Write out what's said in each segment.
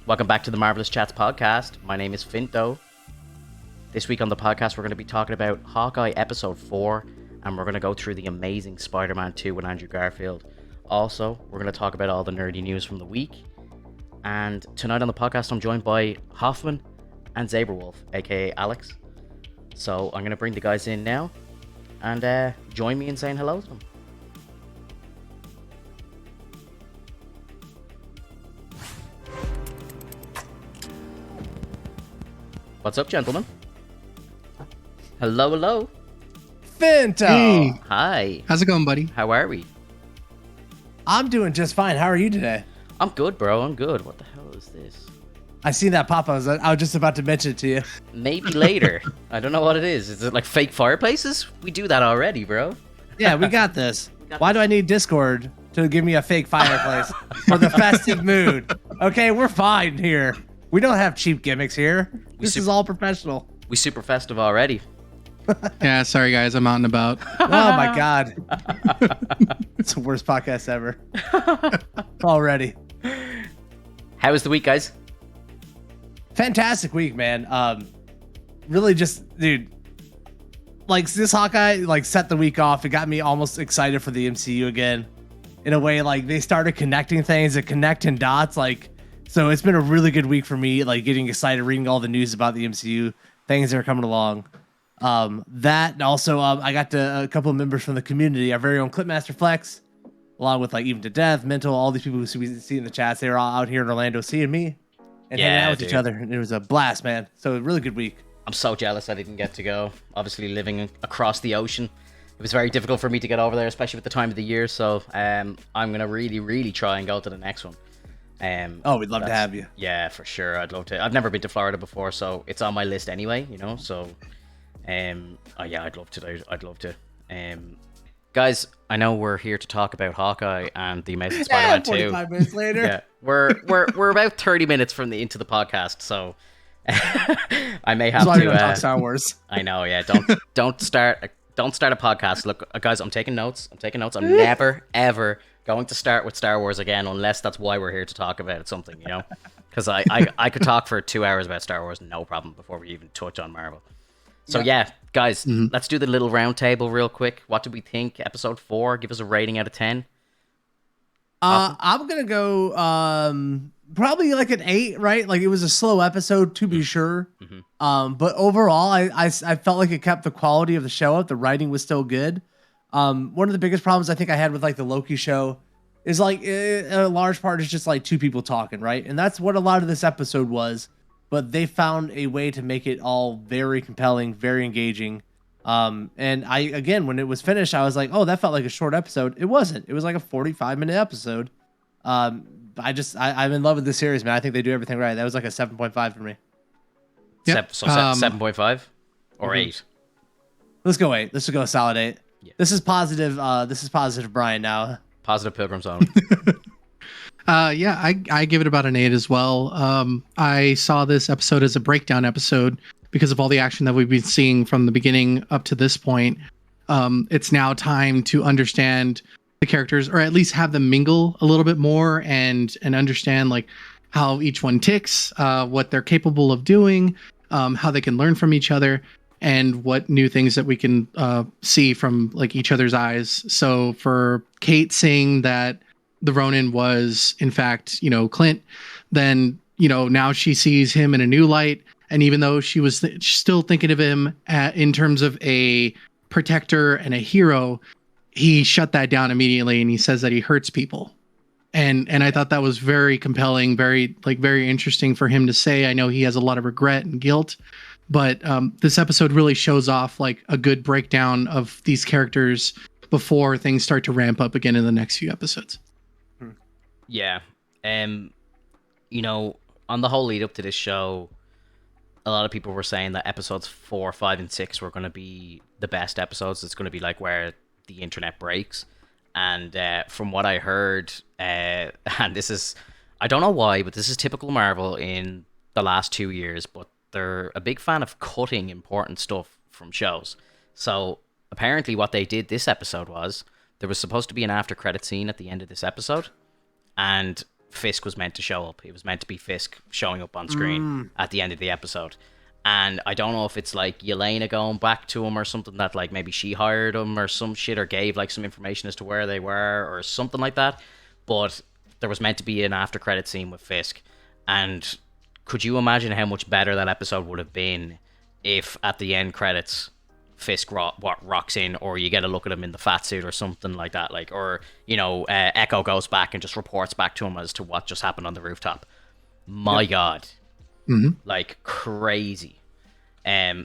Welcome back to the Marvelous Chats podcast. My name is Finto. This week on the podcast, we're going to be talking about Hawkeye episode 4, and we're going to go through the Amazing Spiderman 2 with Andrew Garfield. Also, we're going to talk about all the nerdy news from the week. And tonight on the podcast, I'm joined by Hofmvn and Zaberwolf, aka Alex. So I'm going to bring the guys in now and join me in saying hello to them. What's up, gentlemen? Hello, hello. Finto! Hey, Hi. how's it going, buddy? How are we? I'm doing just fine. How are you today? I'm good, bro. I'm good. What the hell is this? I seen that pop. I was just about to mention it to you. Maybe later. I don't know what it is. Is it like fake fireplaces? We do that already, bro. Yeah, we got this. Why do I need Discord to give me a fake fireplace for the festive mood? Okay, we're fine here. We don't have cheap gimmicks here. This is all professional. We super festive already. Yeah, sorry guys, I'm out and about. Oh my god. It's the worst podcast ever. Already. How was the week, guys? Fantastic week, man. Really just, dude, like this Hawkeye like set the week off. It got me almost excited for the MCU again. In a way, like they started connecting things and connecting dots. Like, so it's been a really good week for me, like getting excited, reading all the news about the MCU, things that are coming along. That and also I got a couple of members from the community, our very own Clipmaster Flex, along with like Even to Death, Mental, all these people who we see in the chats. They were all out here in Orlando seeing me and hanging out with each other, and it was a blast, man. So a really good week. I'm so jealous I didn't get to go. Obviously, living across the ocean, it was very difficult for me to get over there, especially with the time of the year. So I'm gonna really try and go to the next one. We'd love to have you. Yeah, for sure. I'd love to. I've never been to Florida before, so it's on my list anyway. You know, so yeah, I'd love to. I'd love to. Guys, I know we're here to talk about Hawkeye and the Amazing Spider-Man 2. 45 minutes later. Yeah, we're about 30 minutes into the podcast, so I may have That's why we to don't talk Star Wars. I know, yeah. Don't start a podcast. Look, guys, I'm taking notes. I'm never ever going to start with Star Wars again unless that's why we're here to talk about something, you know? Because I could talk for 2 hours about Star Wars, no problem, before we even touch on Marvel. So yeah, guys, let's do the little round table real quick. What did we think? Episode 4, give us a rating out of 10. I'm gonna go probably like an 8, right? Like it was a slow episode to be sure. But overall, I felt like it kept the quality of the show up. The writing was still good. One of the biggest problems I think I had with like the Loki show is like a large part is just like two people talking, right? And that's what a lot of this episode was. But they found a way to make it all very compelling, very engaging. And again, when it was finished, I was like, oh, that felt like a short episode. It wasn't. It was like a 45-minute episode. I'm in love with this series, man. I think they do everything right. That was like a 7.5 for me. Yep. 7.5 or 8. Let's go 8. Let's go a solid 8. Yeah. This is positive. This is positive, Brian. Now, Positive Pilgrim Zone. Yeah, I give it about an 8 as well. I saw this episode as a breakdown episode because of all the action that we've been seeing from the beginning up to this point. It's now time to understand the characters, or at least have them mingle a little bit more and understand like how each one ticks, what they're capable of doing, how they can learn from each other, and what new things that we can see from like each other's eyes. So for Kate saying that the Ronin was in fact, Clint, then, now she sees him in a new light. And even though she was still thinking of him in terms of a protector and a hero, he shut that down immediately. And he says that he hurts people. And I thought that was very compelling, very interesting for him to say. I know he has a lot of regret and guilt, but this episode really shows off like a good breakdown of these characters before things start to ramp up again in the next few episodes. Yeah. On the whole lead up to this show, a lot of people were saying that episodes 4, 5, and 6 were going to be the best episodes. It's going to be like where the internet breaks. And from what I heard, and this is, I don't know why, but this is typical Marvel in the last 2 years, but they're a big fan of cutting important stuff from shows. So apparently what they did this episode was, there was supposed to be an after credit scene at the end of this episode. And Fisk was meant to show up. It was meant to be Fisk showing up on screen at the end of the episode. And I don't know if it's like Yelena going back to him or something, that like maybe she hired him or some shit, or gave like some information as to where they were or something like that. But there was meant to be an after credit scene with Fisk. And could you imagine how much better that episode would have been if at the end credits Fisk rocks in, or you get a look at him in the fat suit or something like that, like, or you know, Echo goes back and just reports back to him as to what just happened on the rooftop. My God, like crazy.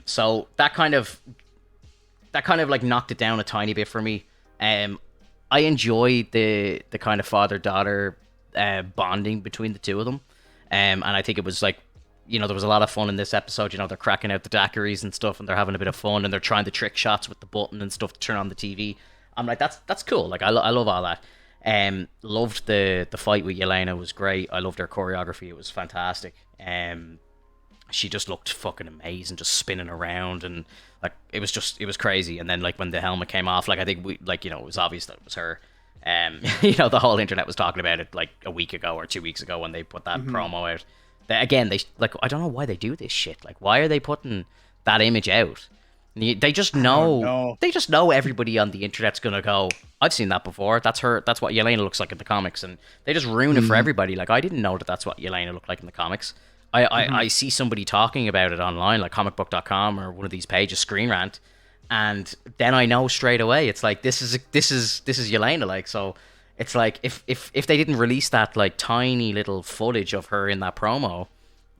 So that kind of like knocked it down a tiny bit for me. I enjoyed the kind of father-daughter bonding between the two of them, and I think it was like, you know, there was a lot of fun in this episode. You know, they're cracking out the daiquiris and stuff, and they're having a bit of fun, and they're trying the trick shots with the button and stuff to turn on the TV. I'm like, that's cool. Like, I love all that. Loved the fight with Yelena, was great. I loved her choreography. It was fantastic. She just looked fucking amazing, just spinning around, and like it was crazy. And then like when the helmet came off, like I think we, like, you know, it was obvious that it was her. You know, the whole internet was talking about it like a week ago or 2 weeks ago when they put that promo out. Again, they like, I don't know why they do this shit. Like, why are they putting that image out? They just know. They just know everybody on the internet's gonna go, I've seen that before. That's her. That's what Yelena looks like in the comics, and they just ruin it for everybody. Like, I didn't know that that's what Yelena looked like in the comics. I see somebody talking about it online, like comicbook.com or one of these pages, Screen Rant, and then I know straight away. It's like this is Yelena. Like, so. It's like if they didn't release that like tiny little footage of her in that promo,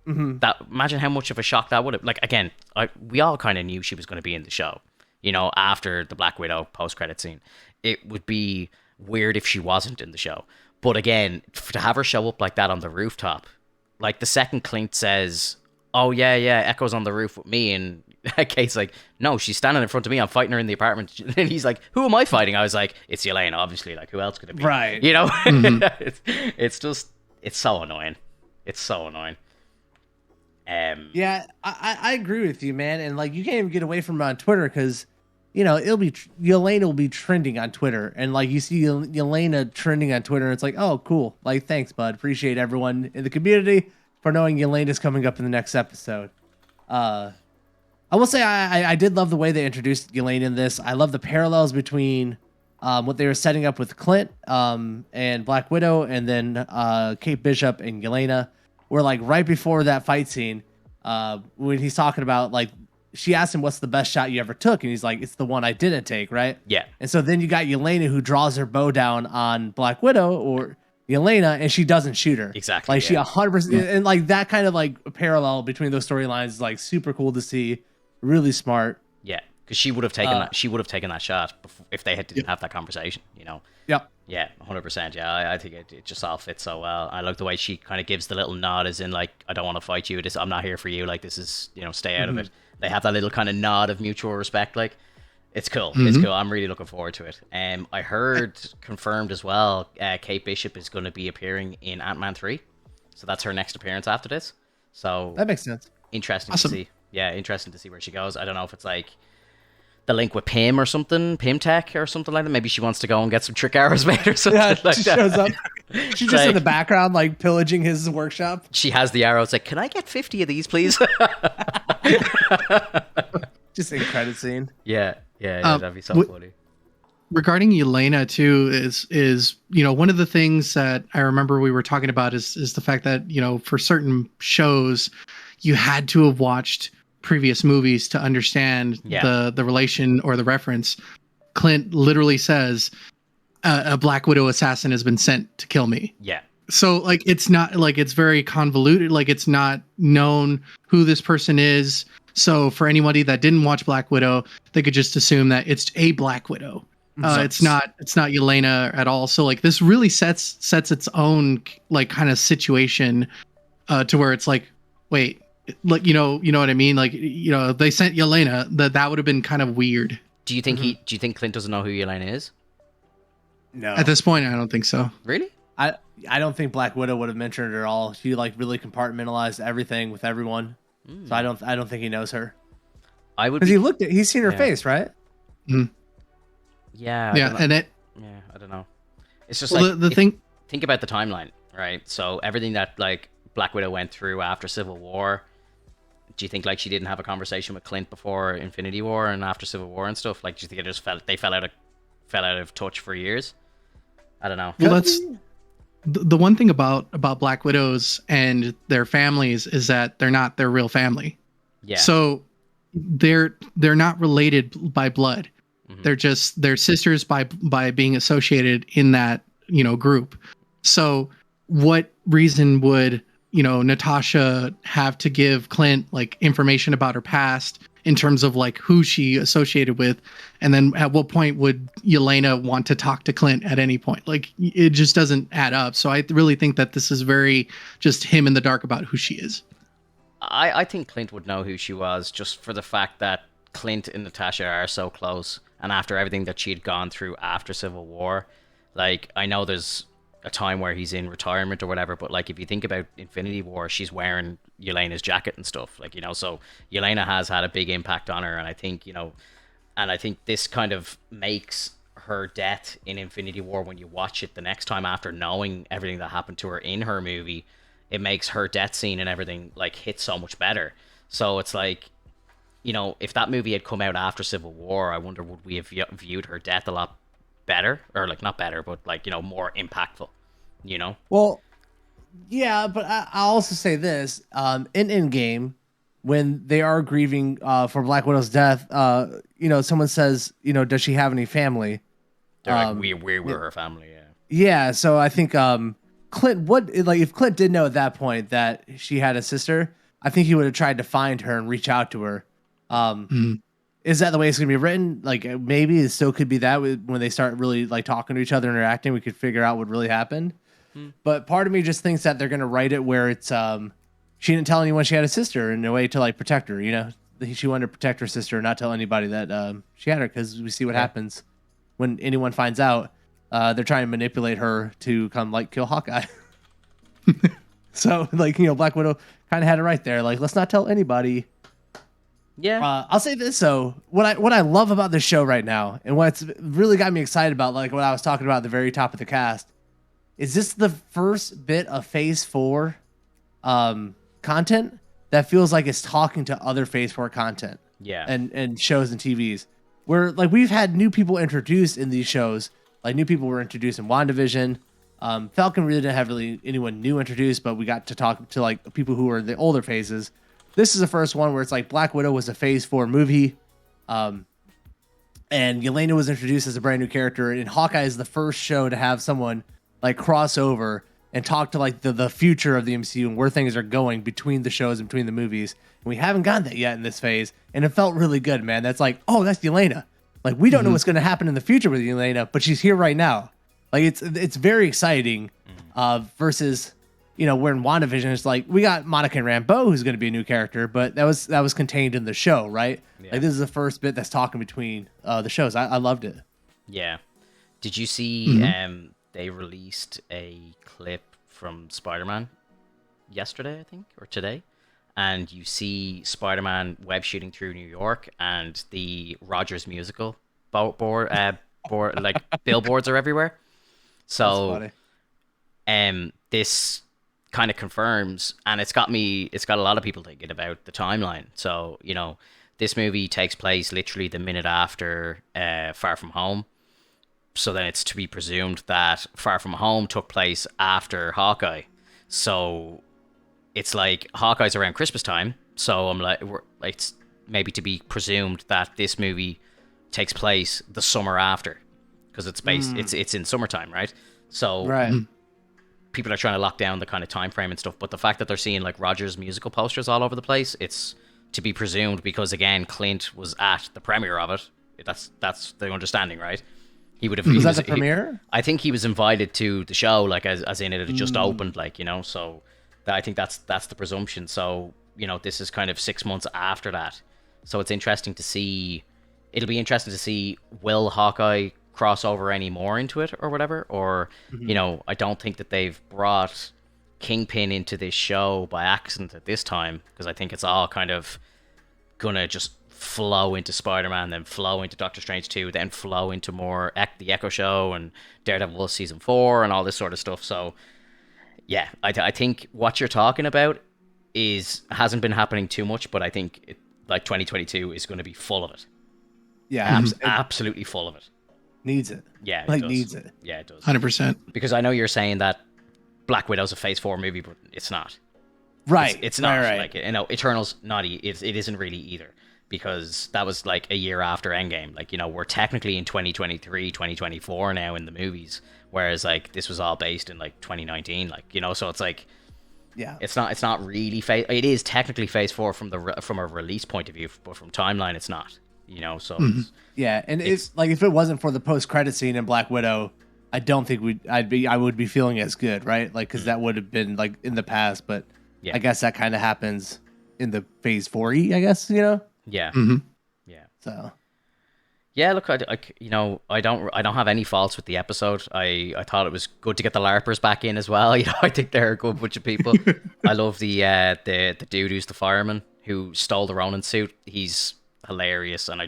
that, imagine how much of a shock that would have. Like, again, we all kind of knew she was going to be in the show, you know, after the Black Widow post-credit scene. It would be weird if she wasn't in the show. But again, to have her show up like that on the rooftop, like the second Clint says, "Oh yeah, Echo's on the roof with me," and Kate's like, "No, she's standing in front of me. I'm fighting her in the apartment." And he's like, "Who am I fighting?" I was like, "It's Yelena, obviously. Like, who else could it be?" Right. You know? It's just, it's so annoying. It's so annoying. Yeah, I agree with you, man. And like, you can't even get away from it on Twitter because, you know, Yelena will be trending on Twitter, and like you see Yelena trending on Twitter, and it's like, oh, cool. Like, thanks, bud. Appreciate everyone in the community for knowing Yelena's coming up in the next episode. I will say I did love the way they introduced Yelena in this. I love the parallels between what they were setting up with Clint and Black Widow, and then Kate Bishop and Yelena. Where like right before that fight scene, when he's talking about, like, she asked him what's the best shot you ever took, and he's like, it's the one I didn't take, right? Yeah. And so then you got Yelena who draws her bow down on Black Widow or Yelena, and she doesn't shoot her. Exactly. Like, she 100%, and like that kind of like parallel between those storylines is like super cool to see. Really smart. Yeah, because she would have taken that. She would have taken that shot if they didn't have that conversation. You know. Yep. Yeah, 100%. Yeah, I think it just all fits so well. I like the way she kind of gives the little nod, as in like, I don't want to fight you. I'm not here for you. Like, this is, you know, stay out of it. They have that little kind of nod of mutual respect. Like, it's cool. It's cool. I'm really looking forward to it. I heard confirmed as well. Kate Bishop is going to be appearing in Ant-Man 3, so that's her next appearance after this. So that makes sense. Interesting to see. Yeah, interesting to see where she goes. I don't know if it's like the link with Pym or something, Pym Tech or something like that. Maybe she wants to go and get some trick arrows made or something like that. She shows up. She's just like, in the background, like, pillaging his workshop. She has the arrows. Like, can I get 50 of these, please? Just a credit scene. Yeah, that'd be so funny. Regarding Yelena too, is you know, one of the things that I remember we were talking about is the fact that, you know, for certain shows, you had to have watched previous movies to understand the relation or the reference. Clint literally says, a Black Widow assassin has been sent to kill me. Yeah. So like, it's not like, it's very convoluted. Like, it's not known who this person is. So for anybody that didn't watch Black Widow, they could just assume that it's a Black Widow. It's not Yelena at all. So like, this really sets its own like kind of situation to where it's like, wait, like, you know what I mean? Like, you know, they sent Yelena, that would have been kind of weird. Do you think do you think Clint doesn't know who Yelena is? No. At this point, I don't think so. Really? I don't think Black Widow would have mentioned her at all. She like really compartmentalized everything with everyone. So I don't think he knows her. I would, because he's seen her face, right? Mm. Yeah. Yeah, and I don't know. It's just the thing. Think about the timeline, right? So everything that like Black Widow went through after Civil War, do you think like she didn't have a conversation with Clint before Infinity War and after Civil War and stuff? Like, do you think it just fell out of touch for years? I don't know. Well, that's the one thing about Black Widows and their families is that they're not their real family. Yeah. So they're not related by blood. They're sisters by being associated in that, you know, group. So what reason would, you know, Natasha have to give Clint like information about her past in terms of like who she associated with? And then at what point would Yelena want to talk to Clint at any point? Like, it just doesn't add up. So I really think that this is very just him in the dark about who she is. I think Clint would know who she was just for the fact that Clint and Natasha are so close, and after everything that she had gone through after Civil War, like, I know there's a time where he's in retirement or whatever, but like, if you think about Infinity War, she's wearing Yelena's jacket and stuff, like, you know, so Yelena has had a big impact on her, and I think, you know, and I think this kind of makes her death in Infinity War, when you watch it the next time after knowing everything that happened to her in her movie, it makes her death scene and everything like hit so much better. So it's like, you know, if that movie had come out after Civil War, I wonder would we have viewed her death a lot better, or like not better, but like, you know, more impactful, you know? Well, yeah, but I'll also say this: in Endgame, when they are grieving for Black Widow's death, you know, someone says, you know, does she have any family? They're like, we were her family, yeah. Yeah, so I think Clint, if Clint did know at that point that she had a sister, I think he would have tried to find her and reach out to her. Is that the way it's gonna be written? Like, maybe it still could be that when they start really like talking to each other, interacting, we could figure out what really happened. But part of me just thinks that they're gonna write it where it's she didn't tell anyone she had a sister in a way to like protect her. You know, she wanted to protect her sister and not tell anybody that she had her, because we see what happens when anyone finds out. They're trying to manipulate her to come like kill Hawkeye. So like, you know, Black Widow kind of had it right there. Like, let's not tell anybody. Yeah. I'll say this though. What I love about this show right now, and what's really got me excited about, like what I was talking about at the very top of the cast, is this the first bit of Phase 4 content that feels like it's talking to other Phase 4 content. Yeah. And shows and TVs. Where like we've had new people introduced in these shows. Like, new people were introduced in WandaVision. Falcon really didn't have anyone new introduced, but we got to talk to like people who were in the older phases. This is the first one where it's like Black Widow was a Phase 4 movie. And Yelena was introduced as a brand new character. And Hawkeye is the first show to have someone like cross over and talk to like the future of the MCU and where things are going between the shows and between the movies. And we haven't gotten that yet in this phase. And it felt really good, man. That's like, oh, that's Yelena. Like, we don't know what's going to happen in the future with Yelena, but she's here right now. Like, it's very exciting versus, you know, we're in WandaVision. It's like, we got Monica Rambeau, who's going to be a new character, but that was contained in the show, right? Yeah. Like, this is the first bit that's talking between the shows. I loved it. Yeah. Did you see they released a clip from Spider-Man yesterday, I think, or today? And you see Spider-Man web shooting through New York, and the Rogers musical board like billboards are everywhere. So, this kind of confirms, and it's got a lot of people thinking about the timeline. So, you know, this movie takes place literally the minute after Far From Home. So then it's to be presumed that Far From Home took place after Hawkeye. So it's like Hawkeye's around Christmas time. So I'm like, it's maybe to be presumed that this movie takes place the summer after, because it's based, it's in summertime, right? So people are trying to lock down the kind of time frame and stuff. But the fact that they're seeing like Rogers musical posters all over the place, it's to be presumed because, again, Clint was at the premiere of it. That's the understanding, right? He would have. Was that the premiere? I think he was invited to the show, like as in it had just opened, like, you know. So I think that's the presumption. So, you know, this is kind of 6 months after that. So it's interesting to see. It'll be interesting to see, will Hawkeye cross over any more into it or whatever, or you know, I don't think that they've brought Kingpin into this show by accident at this time, because I think it's all kind of gonna just flow into Spider-Man, then flow into Doctor Strange 2, then flow into more the Echo Show and Daredevil season 4 and all this sort of stuff. So Yeah, I think what you're talking about hasn't been happening too much, but I think like 2022 is going to be full of it. Yeah, it Absolutely full of it. needs it. Yeah, it Like does. needs it. Yeah, it does. 100%. Because I know you're saying that Black Widow's a Phase 4 movie, but it's not. Right. It's not. Right. Like, you know, Eternal's not. It isn't really either. Because that was like a year after Endgame. Like, you know, we're technically in 2023, 2024 now in the movies. Whereas, like, this was all based in, like, 2019. Like, you know, so it's like... Yeah. It's not really phase... It is technically Phase 4 from a release point of view, but from timeline, it's not. You know, so... Yeah, and it's like, if it wasn't for the post-credit scene in Black Widow, I don't think I would be feeling as good, right? Like, because that would have been, like, in the past, but Yeah. I guess that kind of happens in the Phase 4E, I guess, you know? Yeah. Yeah. So... Yeah, look, you know, I don't have any faults with the episode. I thought it was good to get the LARPers back in as well. You know, I think they're a good bunch of people. I love the dude who's the fireman who stole the Ronin suit. He's hilarious, and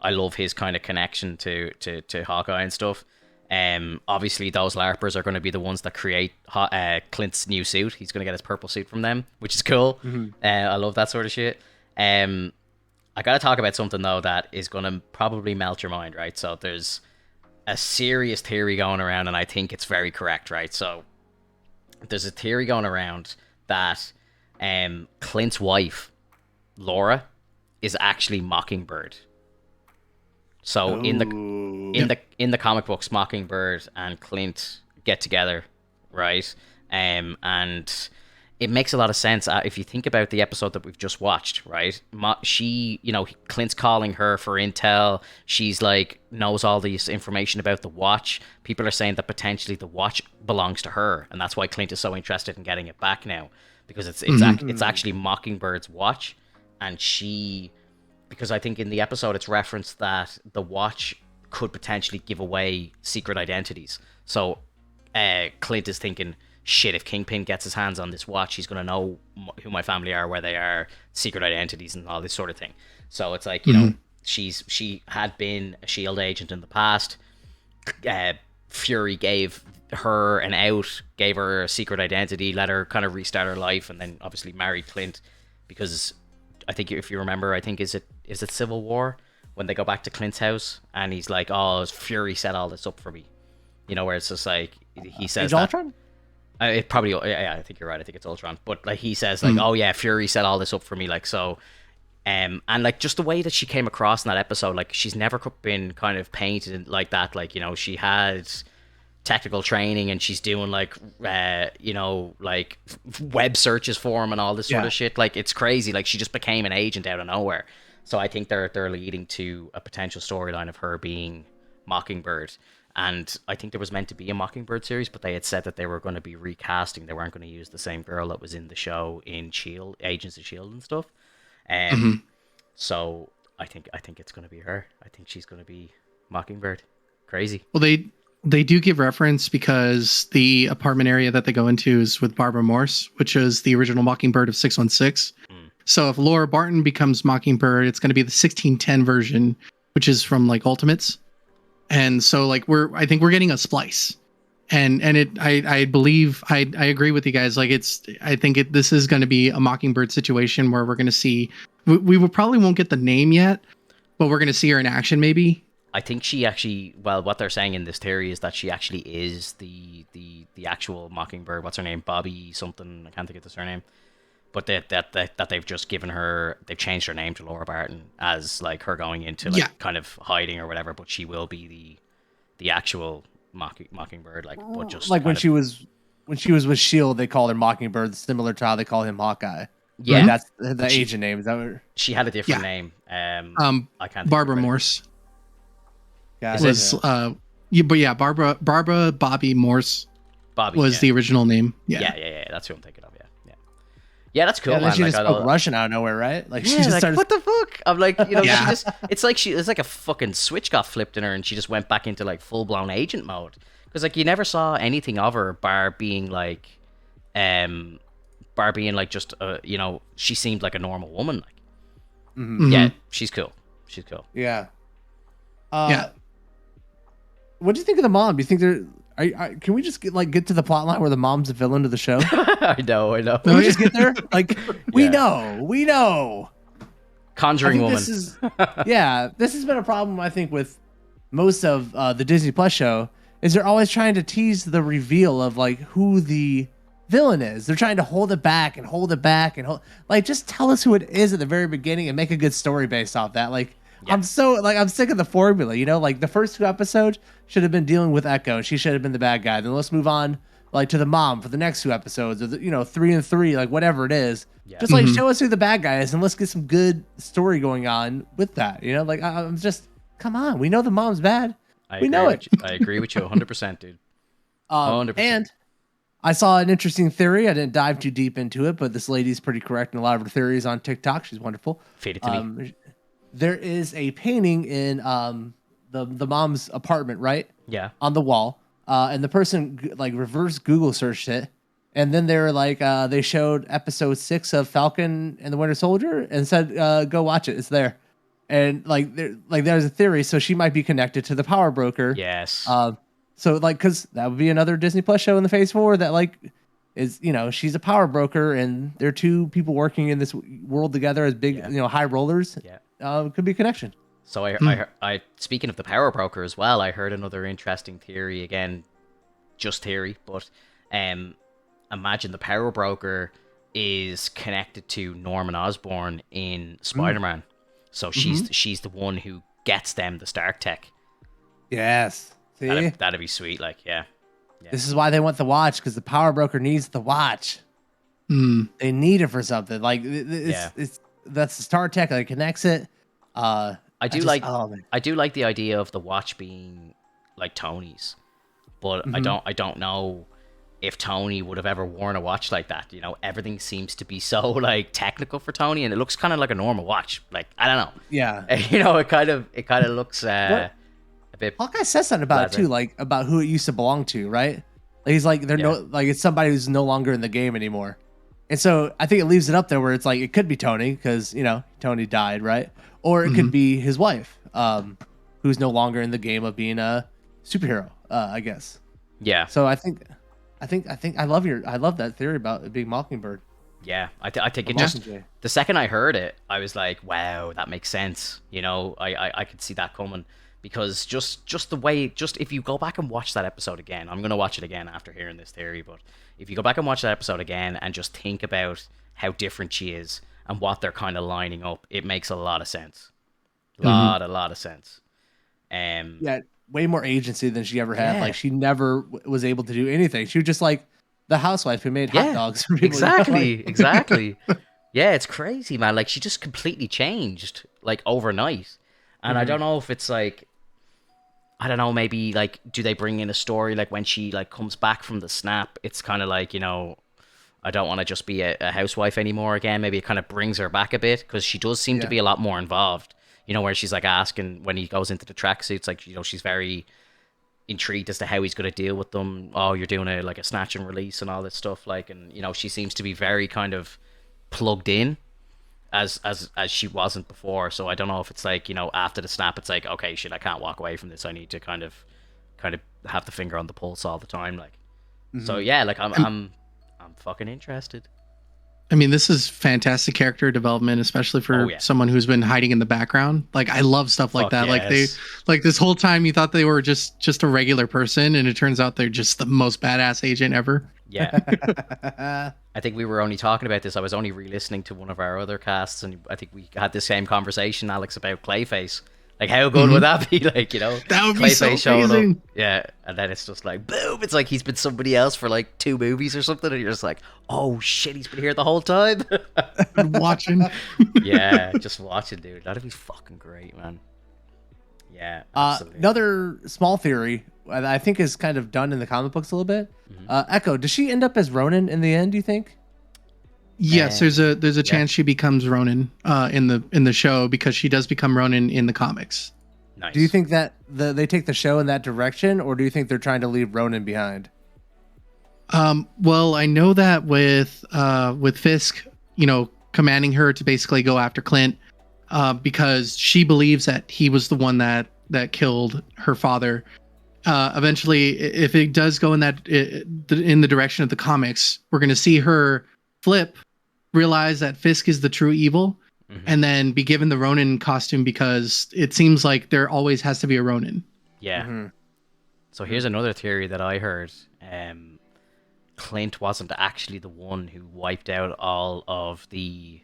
I love his kind of connection to Hawkeye and stuff. Obviously those LARPers are going to be the ones that create Clint's new suit. He's going to get his purple suit from them, which is cool. I love that sort of shit. I got to talk about something, though, that is going to probably melt your mind, right? So there's a serious theory going around, and I think it's very correct, right? So there's a theory going around that Clint's wife, Laura, is actually Mockingbird. So in the comic books, Mockingbird and Clint get together, right? And it makes a lot of sense if you think about the episode that we've just watched, right? She, you know, Clint's calling her for intel. She's like, knows all this information about the watch. People are saying that potentially the watch belongs to her, and that's why Clint is so interested in getting it back now, because it's actually Mockingbird's watch, and because I think in the episode it's referenced that the watch could potentially give away secret identities. So Clint is thinking, shit, if Kingpin gets his hands on this watch, he's going to know who my family are, where they are, secret identities, and all this sort of thing. So it's like, you know, she had been a S.H.I.E.L.D. agent in the past. Fury gave her an out, gave her a secret identity, let her kind of restart her life, and then obviously married Clint, because I think, if you remember, I think is it Civil War, when they go back to Clint's house and he's like, oh, Fury set all this up for me, you know, where it's just like, he says that Ultron? it probably, yeah, I think you're right, I think it's Ultron, but like he says like, oh yeah, Fury set all this up for me, like, so and like just the way that she came across in that episode, like she's never been kind of painted like that, like, you know, she had technical training and she's doing like you know, like web searches for him and all this sort of shit. Like, it's crazy. Like, she just became an agent out of nowhere. So I think they're leading to a potential storyline of her being Mockingbird. And I think there was meant to be a Mockingbird series, but they had said that they were going to be recasting. They weren't going to use the same girl that was in the show in S.H.I.E.L.D., Agents of S.H.I.E.L.D. and stuff. So I think it's going to be her. I think she's going to be Mockingbird. Crazy. Well, they do give reference because the apartment area that they go into is with Barbara Morse, which is the original Mockingbird of 616. So if Laura Barton becomes Mockingbird, it's going to be the 1610 version, which is from like Ultimates. And so like I think we're getting a splice. And I believe I agree with you guys. Like, this is going to be a Mockingbird situation where we're going to see, we probably won't get the name yet, but we're going to see her in action maybe. I think she actually, well, what they're saying in this theory is that she actually is the actual Mockingbird. What's her name? Bobby something. I can't think of the surname. But that they've just given her, they've changed her name to Laura Barton as like her going into like kind of hiding or whatever. But she will be the actual Mockingbird. Like, but just like when she was with S.H.I.E.L.D., they called her Mockingbird, similar to how they call him Hawkeye. Yeah, like, that's the agent name. Is that what? She had a different name. I can't. Barbara Morse. Yeah, Barbara Bobby Morse. Bobby was the original name. Yeah. That's who I'm thinking of. Yeah, that's cool. Yeah, man. she like, just spoke Russian out of nowhere, right? Like, she just like, started. What the fuck? I'm like, you know, it's like a fucking switch got flipped in her, and she just went back into like full blown agent mode. Because like you never saw anything of her, bar being like just you know, she seemed like a normal woman. Like, yeah, she's cool. Yeah. What do you think of the mom? Do you think Can we just get to the plot line where the mom's a villain of the show? I know. Can we just get there? Like, we know. Conjuring woman. This has been a problem, I think, with most of the Disney Plus show, is they're always trying to tease the reveal of like who the villain is. They're trying to hold it back and just tell us who it is at the very beginning and make a good story based off that. Like, I'm sick of the formula, like the first 2 episodes should have been dealing with Echo. She should have been the bad guy. Then let's move on like to the mom for the next 2 episodes, or 3 and 3, like whatever it is. Yeah. Just like show us who the bad guy is and let's get some good story going on with that. Like I'm just, come on, we know the mom's bad. We know it. I agree with you 100%, dude. 100%. And I saw an interesting theory. I didn't dive too deep into it, but this lady's pretty correct in a lot of her theories on TikTok. She's wonderful. Feed it to me. There is a painting in the mom's apartment, right? Yeah. On the wall. And the person like reverse Google searched it. And then they were like, they showed episode 6 of Falcon and the Winter Soldier and said, go watch it. It's there. And there's a theory. So she might be connected to the power broker. Yes. So cause that would be another Disney Plus show in the phase 4 that is, she's a power broker and there are 2 people working in this world together as big, high rollers. Yeah. Could be a connection. So I speaking of the power broker as well, I heard another interesting theory, again, just theory, but imagine the power broker is connected to Norman Osborn in Spider-Man. So she's the one who gets them the Stark tech. Yes. See? That'd be sweet, yeah. This is why they want the watch, because the power broker needs the watch. They need it for something. It's that's the Star Tech that connects it. I do like the idea of the watch being like Tony's, but I don't know if Tony would have ever worn a watch like that. Everything seems to be so technical for Tony, and it looks kind of like a normal watch. I don't know. Yeah. It kind of looks a bit. Hawkeye says something about it too, about who it used to belong to, right? He's it's somebody who's no longer in the game anymore. And so I think it leaves it up there where it's it could be Tony because, Tony died, right? Or it could be his wife, who's no longer in the game of being a superhero, I guess. Yeah. So I think I love that theory about it being Mockingbird. Yeah, I think it just, the second I heard it, I was like, wow, that makes sense. I could see that coming. Because just the way, if you go back and watch that episode again, I'm going to watch it again after hearing this theory, but if you go back and watch that episode again and just think about how different she is and what they're kind of lining up, it makes a lot of sense. A lot of sense. Yeah, way more agency than she ever had. Yeah. She never was able to do anything. She was just like the housewife who made hot dogs for people. Exactly. Yeah, it's crazy, man. She just completely changed, overnight. And I don't know if it's maybe do they bring in a story when she comes back from the snap, it's kind of I don't want to just be a housewife anymore again. Maybe it kind of brings her back a bit because she does seem to be a lot more involved, where she's asking when he goes into the tracksuits, she's very intrigued as to how he's going to deal with them. Oh, you're doing a snatch and release and all this stuff, and she seems to be very kind of plugged in as she wasn't before. So I don't know if it's after the snap it's okay, shit, I can't walk away from this. I need to kind of have the finger on the pulse all the time. So yeah, I'm fucking interested. I mean, this is fantastic character development, especially for someone who's been hiding in the background. I love stuff like that. Yes. They this whole time you thought they were just a regular person, and it turns out they're just the most badass agent ever. Yeah. I think we were only talking about this. I was only re-listening to one of our other casts, and I think we had the same conversation, Alex, about Clayface. How good would that be? That would be so amazing. Yeah, and then it's just boom. It's he's been somebody else for 2 movies or something, and you're just oh shit, he's been here the whole time. Been watching. Yeah, just watching, dude. That'd be fucking great, man. Yeah. Another small theory I think is kind of done in the comic books a little bit. Echo, does she end up as Ronin in the end, do you think? Yes, there's a chance she becomes Ronin in the show, because she does become Ronin in the comics. Nice. Do you think that they take the show in that direction, or do you think they're trying to leave Ronin behind? Well, I know that with Fisk, commanding her to basically go after Clint, because she believes that he was the one that killed her father. eventually, if it does go in in the direction of the comics, we're going to see her flip, realize that Fisk is the true evil, and then be given the Ronin costume because it seems like there always has to be a Ronin. Yeah. So here's another theory that I heard. Clint wasn't actually the one who wiped out all of the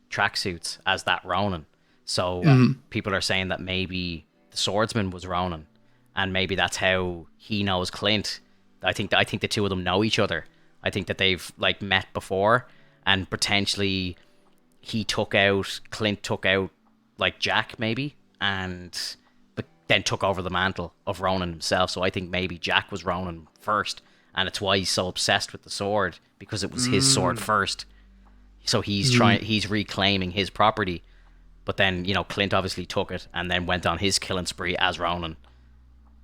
tracksuits as that Ronin. So people are saying that maybe the swordsman was Ronin, and maybe that's how he knows Clint. I think the two of them know each other. I think that they've like met before, and potentially Clint took out like Jack maybe, but then took over the mantle of Ronin himself. So I think maybe Jack was Ronin first, and it's why he's so obsessed with the sword, because it was his sword first. So he's reclaiming his property. But then, Clint obviously took it and then went on his killing spree as Ronin.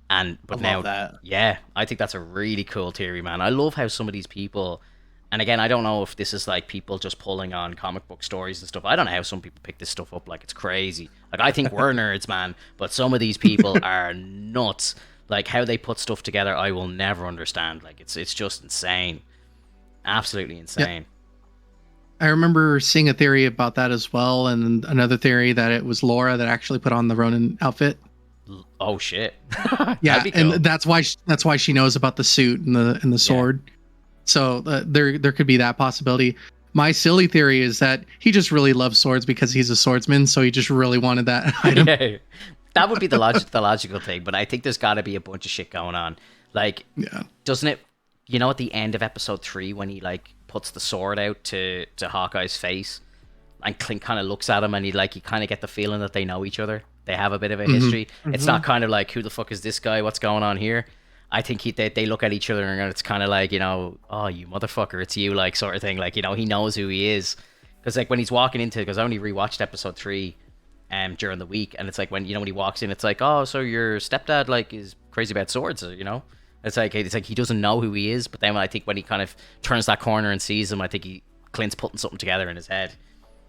I love that. Yeah, I think that's a really cool theory, man. I love how some of these people, and again, I don't know if this is like people just pulling on comic book stories and stuff. I don't know how some people pick this stuff up like it's crazy. Like, I think we're nerds, man, but some of these people are nuts. Like, how they put stuff together, I will never understand. Like, it's just insane. Absolutely insane. I remember seeing a theory about that as well, and another theory that it was Laura that actually put on the Ronin outfit. Oh shit! Yeah, cool. And that's why she knows about the suit and the sword. Yeah. So there could be that possibility. My silly theory is that he just really loves swords because he's a swordsman, so he just really wanted that item. Yeah. That would be the logical thing, but I think there's got to be a bunch of shit going on. Like, doesn't it? At the end of episode 3 when he like puts the sword out to Hawkeye's face, and Clint kind of looks at him, and you kind of get the feeling that they know each other. They have a bit of a history. It's not kind of like, who the fuck is this guy? What's going on here? I think they look at each other and it's kind of like, oh, you motherfucker, it's you, like, sort of thing. Like, he knows who he is. Because like when he's walking into, because I only rewatched episode 3 during the week, and it's like when he walks in, it's like, oh, so your stepdad like is crazy about swords, It's like he doesn't know who he is, but then I think when he kind of turns that corner and sees him, I think Clint's putting something together in his head.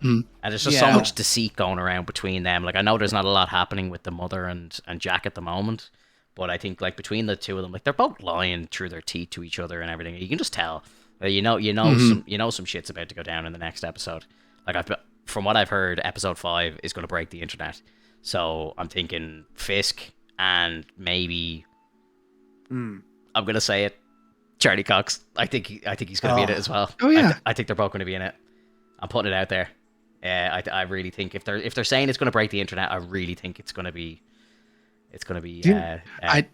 And there's just so much deceit going around between them. Like, I know there's not a lot happening with the mother and Jack at the moment, but I think like between the two of them, like, they're both lying through their teeth to each other and everything. You can just tell. Some shit's about to go down in the next episode. Like, from what I've heard, episode 5 is going to break the internet. So I'm thinking Fisk and maybe I'm gonna say it, Charlie Cox. I think he's gonna be in it as well. Oh yeah. I think they're both gonna be in it. I'm putting it out there. I really think if they're saying it's gonna break the internet, I really think it's gonna be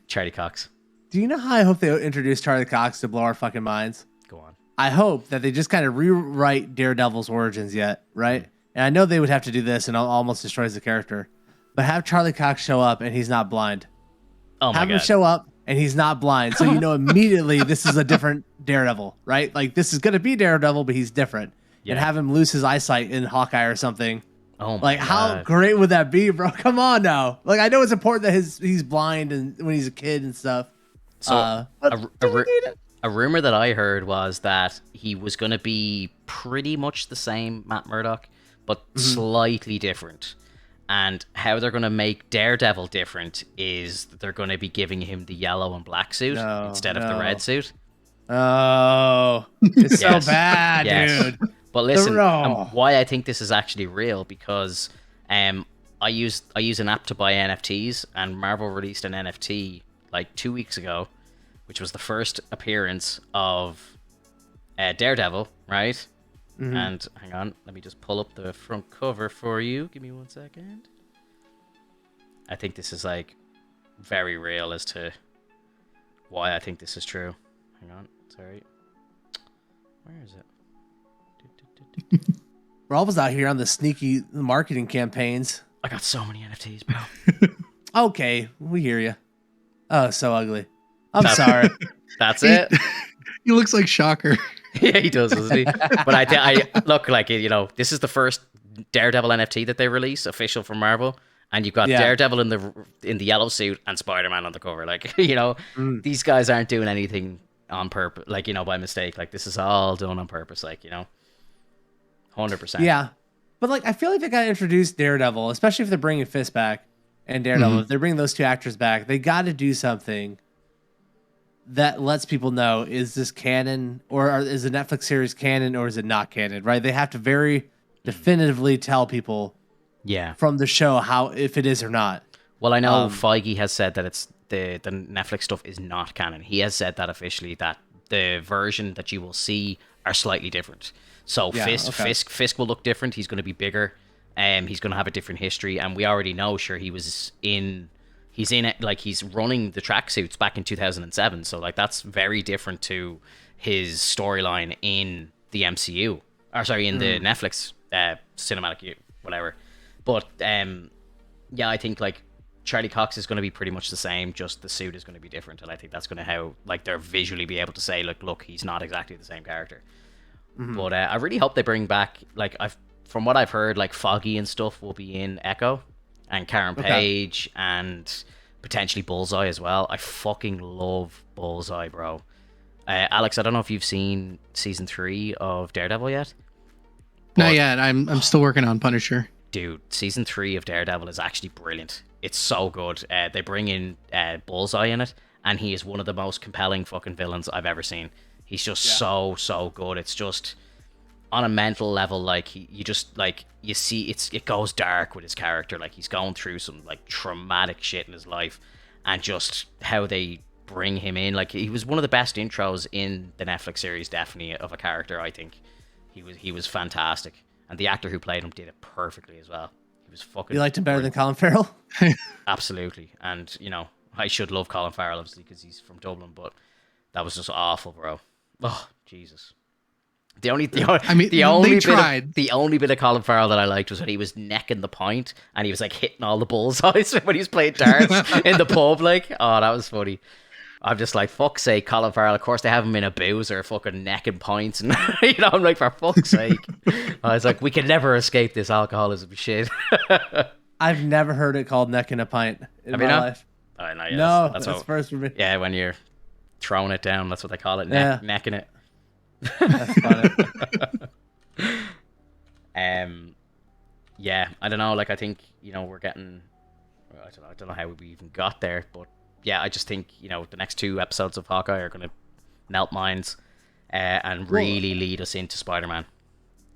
Charlie Cox. Do you know how I hope they introduce Charlie Cox to blow our fucking minds? Go on. I hope that they just kind of rewrite Daredevil's origins yet, right? And I know they would have to do this, and it almost destroys the character. But have Charlie Cox show up and he's not blind. Oh my God. Have him show up and he's not blind, so immediately this is a different Daredevil, right? Like, this is gonna be Daredevil, but he's different. Yeah. And have him lose his eyesight in Hawkeye or something. Oh my like, God. How great would that be, bro? Come on now. Like, I know it's important that he's blind and when he's a kid and stuff. So a rumor that I heard was that he was gonna be pretty much the same Matt Murdock, but slightly different. And how they're going to make Daredevil different is that they're going to be giving him the yellow and black suit instead of the red suit. Oh, it's so bad, dude. But listen, why I think this is actually real, because I use an app to buy NFTs, and Marvel released an NFT like 2 weeks ago, which was the first appearance of Daredevil, right? And hang on, let me just pull up the front cover for you. Give me 1 second. I think this is like very real as to why I think this is true. Hang on, sorry. Where is it? We're always out here on the sneaky marketing campaigns. I got so many NFTs, bro. Okay, we hear you. Oh, so ugly. I'm sorry. That's it. He looks like Shocker. Yeah, he does, doesn't he? But I look like, this is the first Daredevil NFT that they release, official from Marvel, and you've got Daredevil in the yellow suit and Spider-Man on the cover. Like, these guys aren't doing anything on purpose, like, by mistake. Like, this is all done on purpose, like, 100%. Yeah, but like, I feel like they got to introduce Daredevil, especially if they're bringing Fisk back and Daredevil. If they're bringing those two actors back, they got to do something that lets people know, is this canon, or is the Netflix series canon, or is it not canon, right? They have to very definitively tell people Yeah. from the show how, if it is or not. Well, I know Feige has said that it's the Netflix stuff is not canon. He has said that officially, that the version that you will see are slightly different. So Fisk will look different. He's going to be bigger. He's going to have a different history, and we already know. Sure, he's in it, like he's running the tracksuits back in 2007. So like that's very different to his storyline in the MCU, or sorry, in the Netflix cinematic whatever. But yeah, I think like Charlie Cox is going to be pretty much the same, just the suit is going to be different, and I think that's going to how like they're visually be able to say, look, he's not exactly the same character. But I really hope they bring back, like, from what I've heard, like Foggy and stuff will be in Echo, and Karen Page, and potentially Bullseye as well. I fucking love Bullseye, bro. Alex, I don't know if you've seen season 3 of Daredevil yet. Not yet. I'm still working on Punisher. Dude, season 3 of Daredevil is actually brilliant. It's so good. They bring in Bullseye in it, and he is one of the most compelling fucking villains I've ever seen. He's just so good. It's just on a mental level, like you just like you see it goes dark with his character. Like he's going through some like traumatic shit in his life, and just how they bring him in. Like he was one of the best intros in the Netflix series, definitely, of a character. I think he was fantastic, and the actor who played him did it perfectly as well. He was fucking. You liked him better than Colin Farrell? Absolutely, and you know I should love Colin Farrell obviously because he's from Dublin, but that was just awful, bro. Oh Jesus. The only bit of Colin Farrell that I liked was when he was necking the point and he was like hitting all the bullseyes when he was playing darts in the pub. Like, oh, that was funny. I'm just like, fuck's sake, Colin Farrell. Of course, they have him in a boozer, fucking necking points, and you know, I'm like, for fuck's sake. I was like, we can never escape this alcoholism shit. I've never heard it called necking a pint in my life. Oh, no, yeah, no, that's first for me. Yeah, when you're throwing it down, that's what they call it, necking it. That's funny. Yeah, I don't know. Like, I think, you know, we're getting. I don't know how we even got there, but yeah, I just think, you know, the next 2 episodes of Hawkeye are going to melt minds and really lead us into Spider-Man.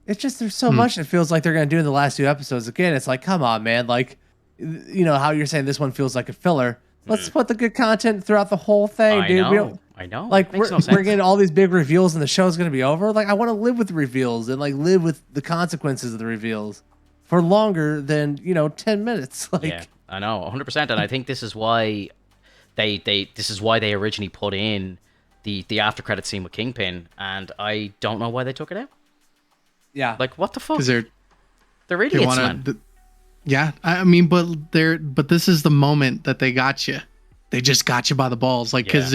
It's just there's so much it feels like they're going to do in the last 2 episodes. Again, it's like, come on, man. Like, you know how you're saying this one feels like a filler. Let's put the good content throughout the whole thing, dude. I know. Like we're getting all these big reveals and the show's gonna be over. Like I want to live with the reveals and like live with the consequences of the reveals for longer than 10 minutes. Like yeah, I know 100%, and I think this is why they originally put in the after credit scene with Kingpin, and I don't know why they took it out. Yeah, like what the fuck? Because they're idiots, man. Yeah, I mean, but this is the moment that they got you. They just got you by the balls, like because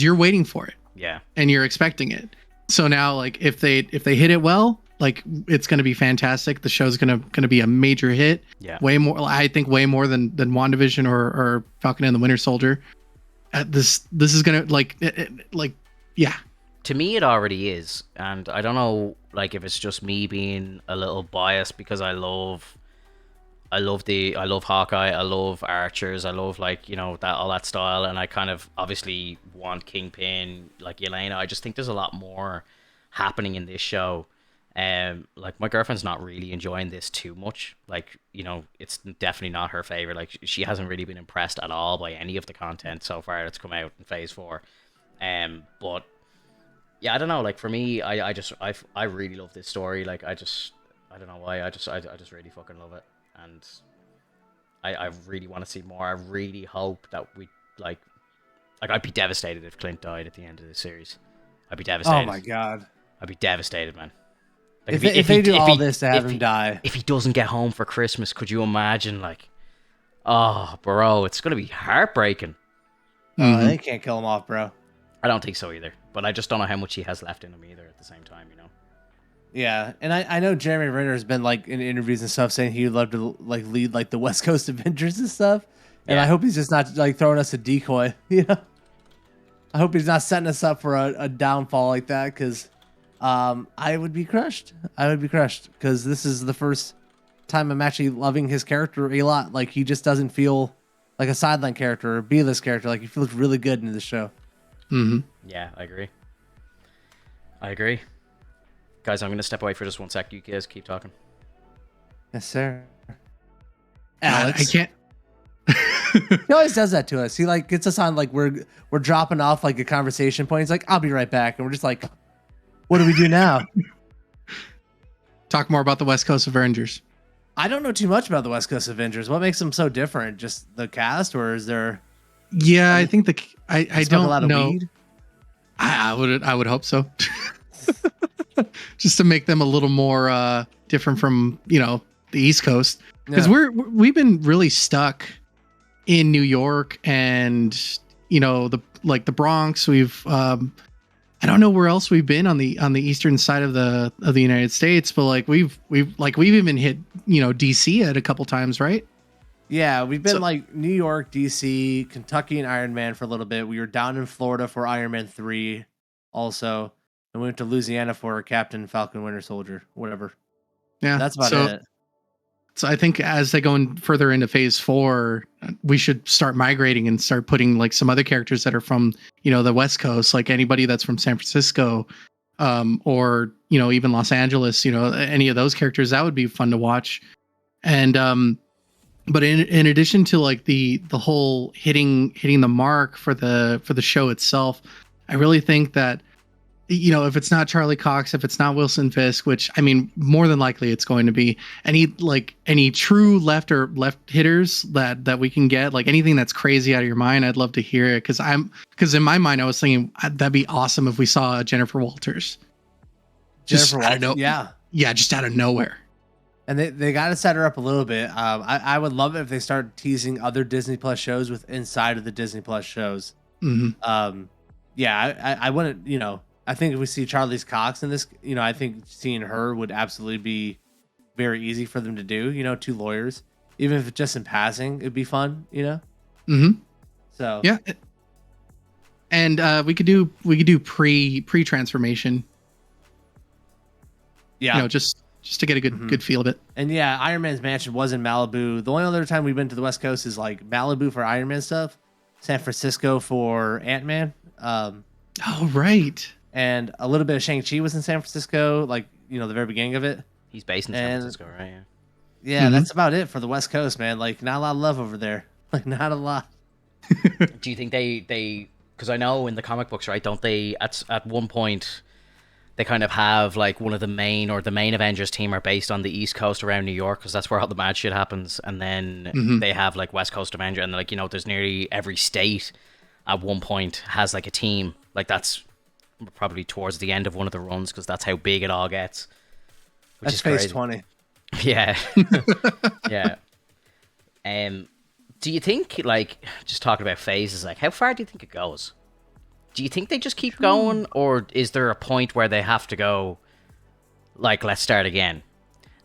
you're waiting for it. Yeah, and you're expecting it. So now, like if they hit it well, like it's gonna be fantastic. The show's gonna be a major hit. Yeah, way more. I think way more than WandaVision or Falcon and the Winter Soldier. This is gonna like yeah. To me, it already is, and I don't know, like if it's just me being a little biased because I love Hawkeye, I love Archers, I love like, you know, that all that style, and I kind of obviously want Kingpin, like Yelena. I just think there's a lot more happening in this show. Like my girlfriend's not really enjoying this too much. Like, you know, it's definitely not her favorite. Like she hasn't really been impressed at all by any of the content so far that's come out in Phase 4. But yeah, I don't know. Like for me, I really love this story. Like I don't know why. I just really fucking love it. And I really want to see more. I really hope that we like I'd be devastated if Clint died at the end of the series. I'd be devastated. Oh my god. I'd be devastated, man. Like if they do all this to have him die. If he doesn't get home for Christmas, could you imagine? Like, oh, bro, it's gonna be heartbreaking. They can't kill him off, bro. I don't think so either. But I just don't know how much he has left in him either at the same time, you know. Yeah, and I know Jeremy Renner has been like in interviews and stuff saying he would love to like lead like the West Coast Avengers and stuff. And I hope he's just not like throwing us a decoy. You know, I hope he's not setting us up for a downfall like that, because I would be crushed. I would be crushed because this is the first time I'm actually loving his character a lot. Like he just doesn't feel like a sideline character or B-list character. Like he feels really good in this show. Mm-hmm. Yeah, I agree. Guys, I'm going to step away for just 1 sec. You guys keep talking. Yes, sir. Alex, I can't. He always does that to us. He like gets us on like we're dropping off like a conversation point. He's like, "I'll be right back," and we're just like, "What do we do now?" Talk more about the West Coast Avengers. I don't know too much about the West Coast Avengers. What makes them so different? Just the cast, or is there? Yeah, I think I don't a lot of know. Weed? I would hope so. Just to make them a little more different from the East Coast, because we've been really stuck in New York and the Bronx. We've I don't know where else we've been on the eastern side of the United States, but like we've even hit DC at a couple times, right? Yeah, we've been like New York, DC, Kentucky, and Iron Man for a little bit. We were down in Florida for Iron Man 3 also. And we went to Louisiana for Captain Falcon Winter Soldier, whatever. Yeah, that's about it. So I think as they go further into phase 4, we should start migrating and start putting like some other characters that are from, the West Coast, like anybody that's from San Francisco, or, even Los Angeles, any of those characters. That would be fun to watch. And, but in addition to like the whole hitting the mark for the show itself, I really think that, if it's not Charlie Cox, if it's not Wilson Fisk, which I mean, more than likely it's going to be any true left hitters that we can get, like anything that's crazy out of your mind, I'd love to hear it. Because in my mind, I was thinking that'd be awesome if we saw Jennifer Walters. Just out of nowhere. Yeah, just out of nowhere. And they got to set her up a little bit. I would love it if they start teasing other Disney Plus shows with inside of the Disney Plus shows. Mm-hmm. Yeah, I wouldn't, I think if we see Charlie Cox in this, I think seeing her would absolutely be very easy for them to do, 2 lawyers. Even if it's just in passing, it'd be fun, Mm-hmm. So yeah. And we could do pre-transformation. Yeah. Just to get a good feel of it. And yeah, Iron Man's mansion was in Malibu. The only other time we've been to the West Coast is like Malibu for Iron Man stuff, San Francisco for Ant-Man. Oh, right. And a little bit of Shang-Chi was in San Francisco, like, the very beginning of it. He's based in San Francisco, right? Yeah, that's about it for the West Coast, man. Like, not a lot of love over there. Like, not a lot. Do you think they because I know in the comic books, right, don't they, at one point, they kind of have, like, one of the main Avengers team are based on the East Coast around New York, because that's where all the mad shit happens, and then they have, like, West Coast Avenger, and, like, there's nearly every state at one point has, like, a team. Like, that's probably towards the end of one of the runs, because that's how big it all gets. That's phase 20. Yeah. Yeah. Do you think, like, just talking about phases, like, how far do you think it goes? Do you think they just keep going, or is there a point where they have to go, like, let's start again?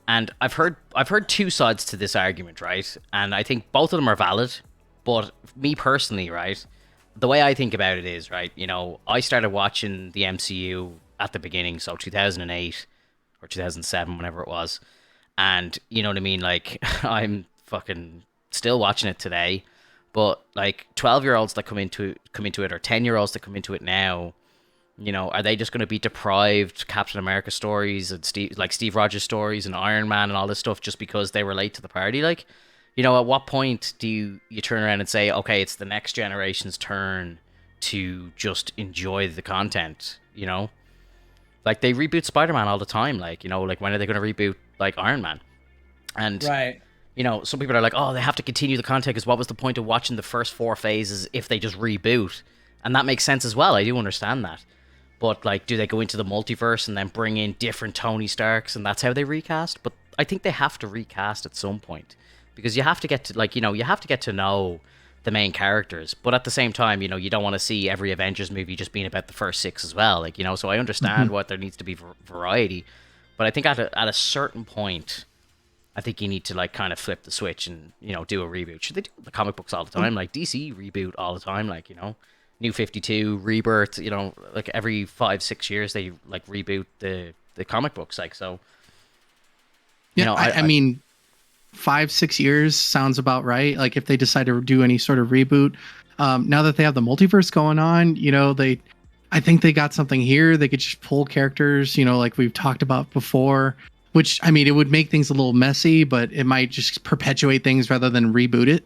And I've heard 2 sides to this argument, right? And I think both of them are valid, but me personally, right, the way I think about it is, right, I started watching the MCU at the beginning, so 2008 or 2007, whenever it was. And, you know what I mean? Like, I'm fucking still watching it today. But, like, 12-year-olds that come into it, or 10-year-olds that come into it now, are they just going to be deprived Captain America stories and Steve Rogers stories and Iron Man and all this stuff just because they relate to the party? Like, at what point do you turn around and say, okay, it's the next generation's turn to just enjoy the content, Like, they reboot Spider-Man all the time, like, like, when are they going to reboot, like, Iron Man? And, right. Some people are like, oh, they have to continue the content because what was the point of watching the first 4 phases if they just reboot? And that makes sense as well. I do understand that. But, like, do they go into the multiverse and then bring in different Tony Starks and that's how they recast? But I think they have to recast at some point. Because you have to get to, like, you have to get to know the main characters. But at the same time, you don't want to see every Avengers movie just being about the first 6 as well. Like, so I understand what there needs to be variety. But I think at a certain point, I think you need to, like, kind of flip the switch and, do a reboot. Should they do the comic books all the time? Like, DC reboot all the time, like, New 52, Rebirth, like, every 5-6 years they, like, reboot the comic books, like, so. Yeah, I mean, 5-6 years sounds about right. Like, if they decide to do any sort of reboot, Now that they have the multiverse going on, I think they got something here. They could just pull characters, like we've talked about before, which, I mean, it would make things a little messy, but it might just perpetuate things rather than reboot it.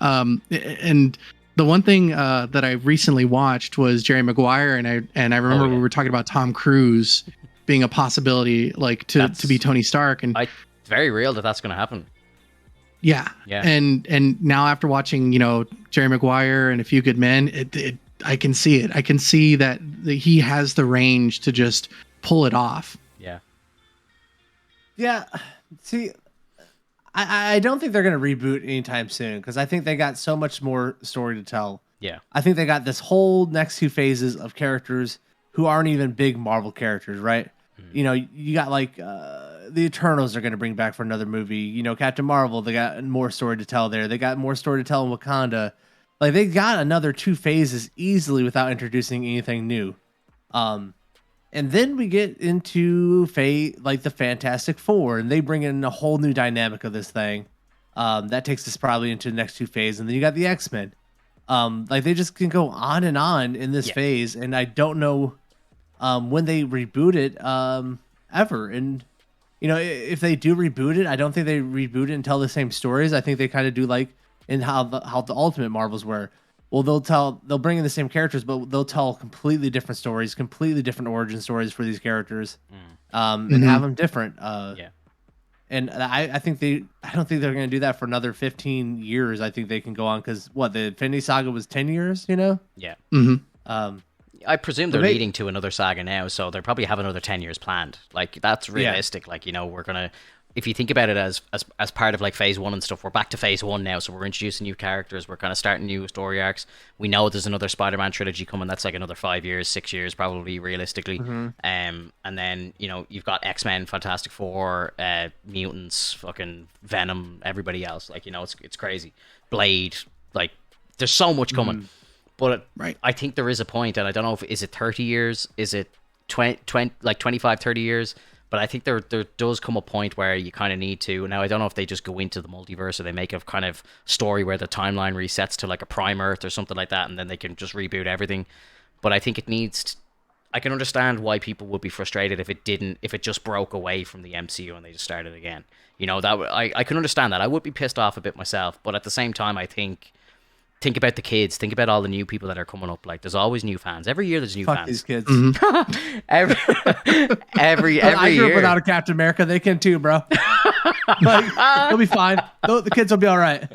And the one thing that I recently watched was Jerry Maguire, and I remember we were talking about Tom Cruise being a possibility, like to be Tony Stark, and it's very real that's going to happen. Yeah. And now after watching, Jerry Maguire and A Few Good Men, I can see it. I can see that he has the range to just pull it off. Yeah. Yeah. See, I don't think they're going to reboot anytime soon because I think they got so much more story to tell. Yeah. I think they got this whole next 2 phases of characters who aren't even big Marvel characters, right? You got like the Eternals are going to bring back for another movie. Captain Marvel, they got more story to tell there. They got more story to tell in Wakanda. Like they got another 2 phases easily without introducing anything new. And then we get into like the Fantastic Four, and they bring in a whole new dynamic of this thing. That takes us probably into the next 2 phases, and then you got the X-Men. Like they just can go on and on in this phase, and I don't know when they reboot it ever. And if they do reboot it, I don't think they reboot it and tell the same stories. I think they kind of do like in how the Ultimate Marvels were. Well, they'll bring in the same characters, but they'll tell completely different stories, completely different origin stories for these characters, and have them different. And I don't think they're going to do that for another 15 years. I think they can go on because the Infinity Saga was 10 years, Yeah. Mm-hmm. I presume they're leading to another saga now, so they probably have another 10 years planned. Like that's realistic. Like we're gonna, if you think about it as part of like phase 1 and stuff, we're back to phase 1 now, so we're introducing new characters, we're kind of starting new story arcs. We know there's another Spider-Man trilogy coming. That's like another 5 years, 6 years probably realistically. And then you've got X-Men, Fantastic Four, mutants, fucking Venom, everybody else. Like it's crazy. Blade, like there's so much coming. But I think there is a point, and I don't know if is it 30 years, is it 20 like 25, 30 years, but I think there does come a point where you kind of need to. Now, I don't know if they just go into the multiverse or they make a kind of story where the timeline resets to like a Prime Earth or something like that, and then they can just reboot everything. But I think it needs... I can understand why people would be frustrated if it just broke away from the MCU and they just started again. I can understand that. I would be pissed off a bit myself, but at the same time, I think about the kids. Think about all the new people that are coming up. Like, there's always new fans. Every year, there's new fans. Fuck these kids. every I grew year. up without a Captain America. They can too, bro. Like, they'll be fine. The kids will be all right.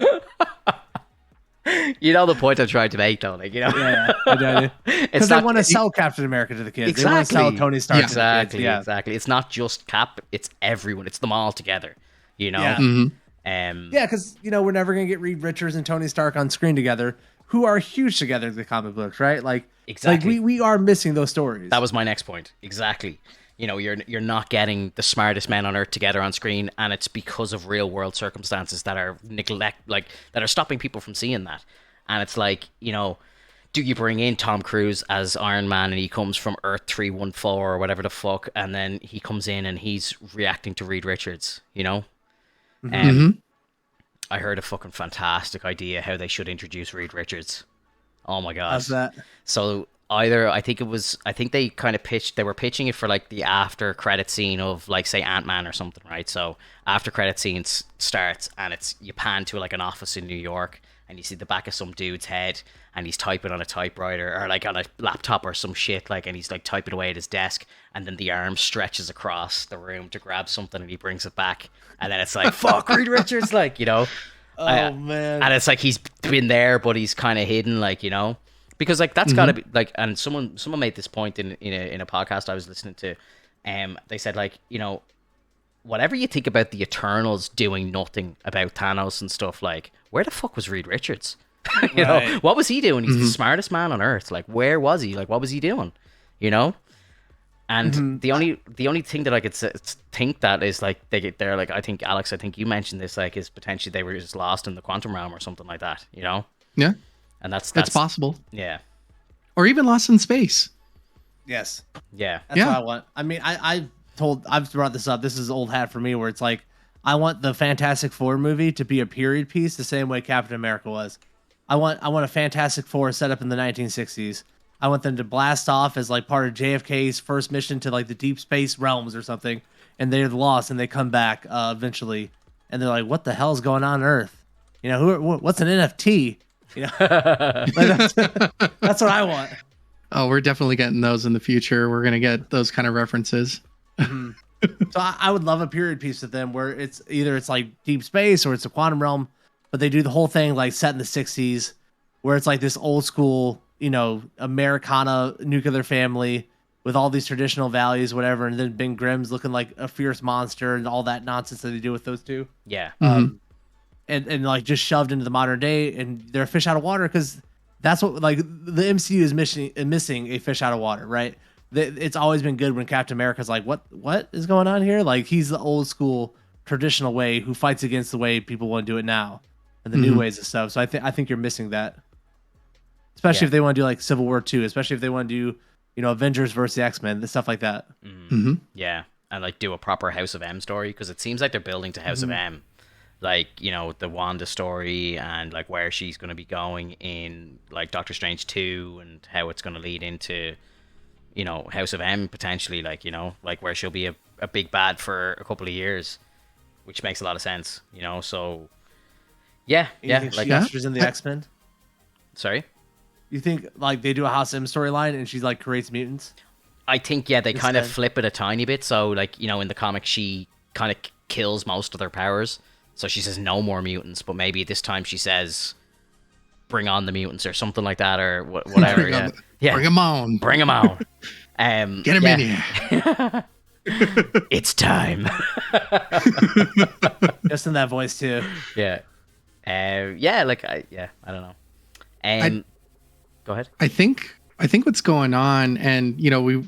You know the point I'm trying to make, though. Like, Yeah, I do. Because they want to sell Captain America to the kids. Exactly. They want to sell Tony Stark to the kids. Exactly. It's not just Cap. It's everyone. It's them all together. Yeah. Because we're never gonna get Reed Richards and Tony Stark on screen together, who are huge together in the comic books, right? Like, exactly. Like we are missing those stories. That was my next point. Exactly. You're not getting the smartest men on earth together on screen, and it's because of real world circumstances that are that are stopping people from seeing that. And it's like, do you bring in Tom Cruise as Iron Man and he comes from Earth 314 or whatever the fuck, and then he comes in and he's reacting to Reed Richards, I heard a fucking fantastic idea how they should introduce Reed Richards. Oh my god. How's that? So I think they kind of they were pitching it for like the after credit scene of like say Ant-Man or something, right? So after credit scene starts and you pan to like an office in New York and you see the back of some dude's head and he's typing on a typewriter or like on a laptop or some shit, like, and he's like typing away at his desk, and then the arm stretches across the room to grab something and he brings it back, and then it's like fuck Reed Richards, like, Oh man. And it's like he's been there but he's kind of hidden, like, because like that's gotta be like, and someone made this point in a podcast I was listening to. They said, like, whatever you think about the Eternals doing nothing about Thanos and stuff, like, where the fuck was Reed Richards? you know, what was he doing? He's the smartest man on earth. Like, where was he? Like, what was he doing? And the only thing that I could think that is like they're like, I think Alex, I think you mentioned this, like, is potentially they were just lost in the quantum realm or something like that. Yeah. And that's possible. Yeah. Or even lost in space. Yes. Yeah. That's what I want. I mean, I've brought this up. This is old hat for me, where it's like, I want the Fantastic Four movie to be a period piece the same way Captain America was. I want a Fantastic Four set up in the 1960s. I want them to blast off as like part of JFK's first mission to like the deep space realms or something, and they're lost and they come back eventually, and they're like, "What the hell's going on Earth? You know, what's an NFT? You know, like that's what I want." Oh, we're definitely getting those in the future. We're gonna get those kind of references. Mm-hmm. So I would love a period piece with them where it's either it's like deep space or it's a quantum realm, but they do the whole thing like set in the 60s, where it's like this old school, you know, Americana nuclear family with all these traditional values, whatever, and then Ben Grimm's looking like a fierce monster and all that nonsense that they do with those two. Yeah. And like just shoved into the modern day, and they're a fish out of water because that's what like the MCU is missing a fish out of water, right? It's always been good when Captain America's like, what is going on here? Like he's the old school traditional way who fights against the way people want to do it now and the new ways and stuff. So I think you're missing that, especially if they want to do like Civil War 2, especially if they want to do, you know, Avengers versus the X-Men, stuff like that. Yeah, and like do a proper House of M story, because it seems like they're building to House of M, like, you know, the Wanda story and like where she's going to be going in like Doctor Strange 2 and how it's going to lead into, you know, House of M potentially, like, you know, like where she'll be a big bad for a couple of years, which makes a lot of sense, you know. So yeah, like she's in the X-Men. Sorry, you think like they do a House of M storyline and she's like creates mutants? I think they kind of flip it a tiny bit. So like, you know, in the comic she kind of kills most of their powers, so she says no more mutants, but maybe this time she says bring on the mutants or something like that, or whatever. Yeah, bring them on. Bring them on. Get them in here. It's time. Just in that voice too. Yeah. Like I don't know. Go ahead. I think what's going on, and you know,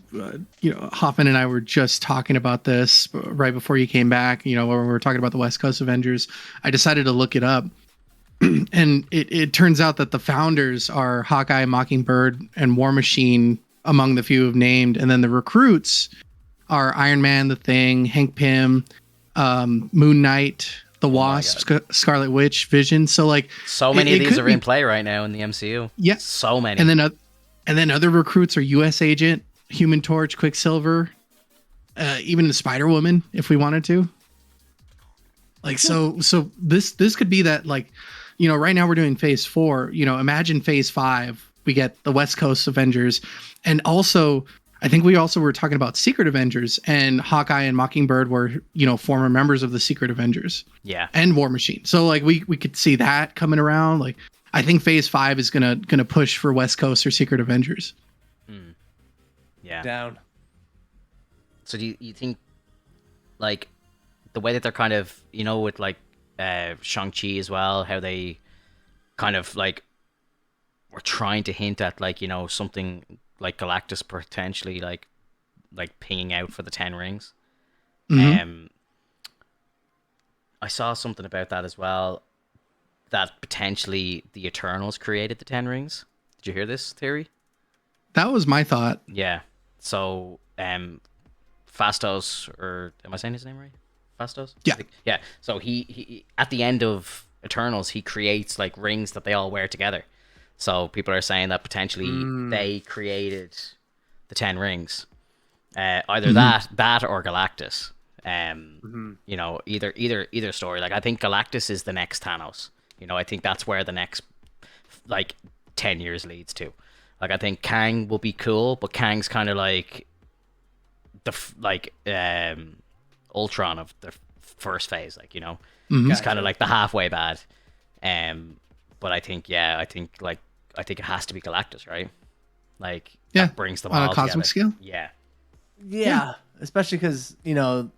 Hoffman and I were just talking about this right before you came back. You know, when we were talking about the West Coast Avengers, I decided to look it up. And it turns out that the founders are Hawkeye, Mockingbird, and War Machine, among the few who've named. And then the recruits are Iron Man, The Thing, Hank Pym, Moon Knight, The Wasp, Scarlet Witch, Vision. So like, so many of these are in play right now in the MCU. Yeah, so many. And then other recruits are U.S. Agent, Human Torch, Quicksilver, even the Spider-Woman, if we wanted to. Like, so this could be that, like, you know, right now we're doing phase 4, you know, imagine phase 5, we get the West Coast Avengers. And also, I think we also were talking about Secret Avengers, and Hawkeye and Mockingbird were, you know, former members of the Secret Avengers. Yeah. And War Machine. So like we could see that coming around. Like, I think phase 5 is gonna push for West Coast or Secret Avengers. Yeah. Down. So do you think, like, the way that they're kind of, you know, with like Shang-Chi as well, how they kind of like were trying to hint at, like, you know, something like Galactus potentially like pinging out for the 10 rings. I saw something about that as well, that potentially the Eternals created the 10 rings. Did you hear this theory? That was my thought. Yeah. So Fastos, or am I saying his name right? Fastos? Yeah. Yeah. So he at the end of Eternals, he creates like rings that they all wear together. So people are saying that potentially they created the 10 rings. Either that or Galactus. You know, either story. Like, I think Galactus is the next Thanos. You know, I think that's where the next like 10 years leads to. Like, I think Kang will be cool, but Kang's kind of like the Ultron of the first phase, like, you know. He's kind of like the halfway bad. But I think it has to be Galactus, right? Like, that brings them all on a cosmic together. scale. Yeah. Especially because, you know,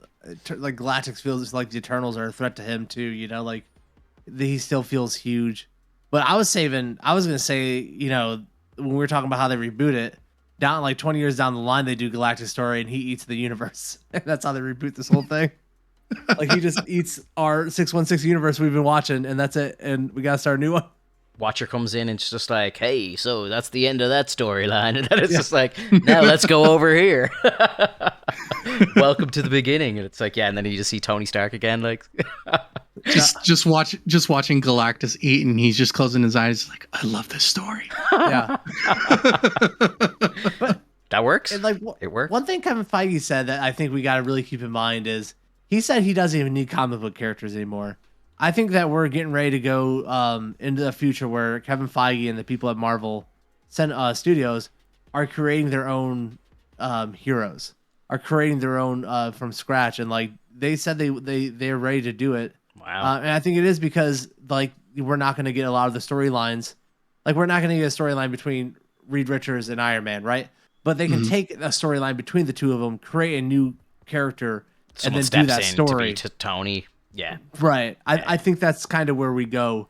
like Galactus feels like the Eternals are a threat to him too. You know, like he still feels huge. But I was gonna say, you know, when we were talking about how they reboot it, down like 20 years down the line, they do Galactus story and he eats the universe. And that's how they reboot this whole thing. Like, he just eats our 616 universe we've been watching, and that's it. And we gotta start a new one. Watcher comes in and it's just like, hey, so that's the end of that storyline. And then it's just like, now let's go over here. Welcome to the beginning. And it's like, yeah, and then you just see Tony Stark again, like just watching Galactus eat, and he's just closing his eyes like, I love this story. Yeah. But that works. and like it works. One thing Kevin Feige said that I think we got to really keep in mind is he said he doesn't even need comic book characters anymore. I think that we're getting ready to go into the future where Kevin Feige and the people at Marvel Studios are creating their own heroes, are creating their own from scratch, and like they said they're ready to do it. Wow. And I think it is because like we're not going to get a lot of the storylines. Like we're not going to get a storyline between Reed Richards and Iron Man, right? But they can take a storyline between the two of them, create a new character, Someone and then do that steps in story. to be Tony. Yeah. Right. I think that's kind of where we go.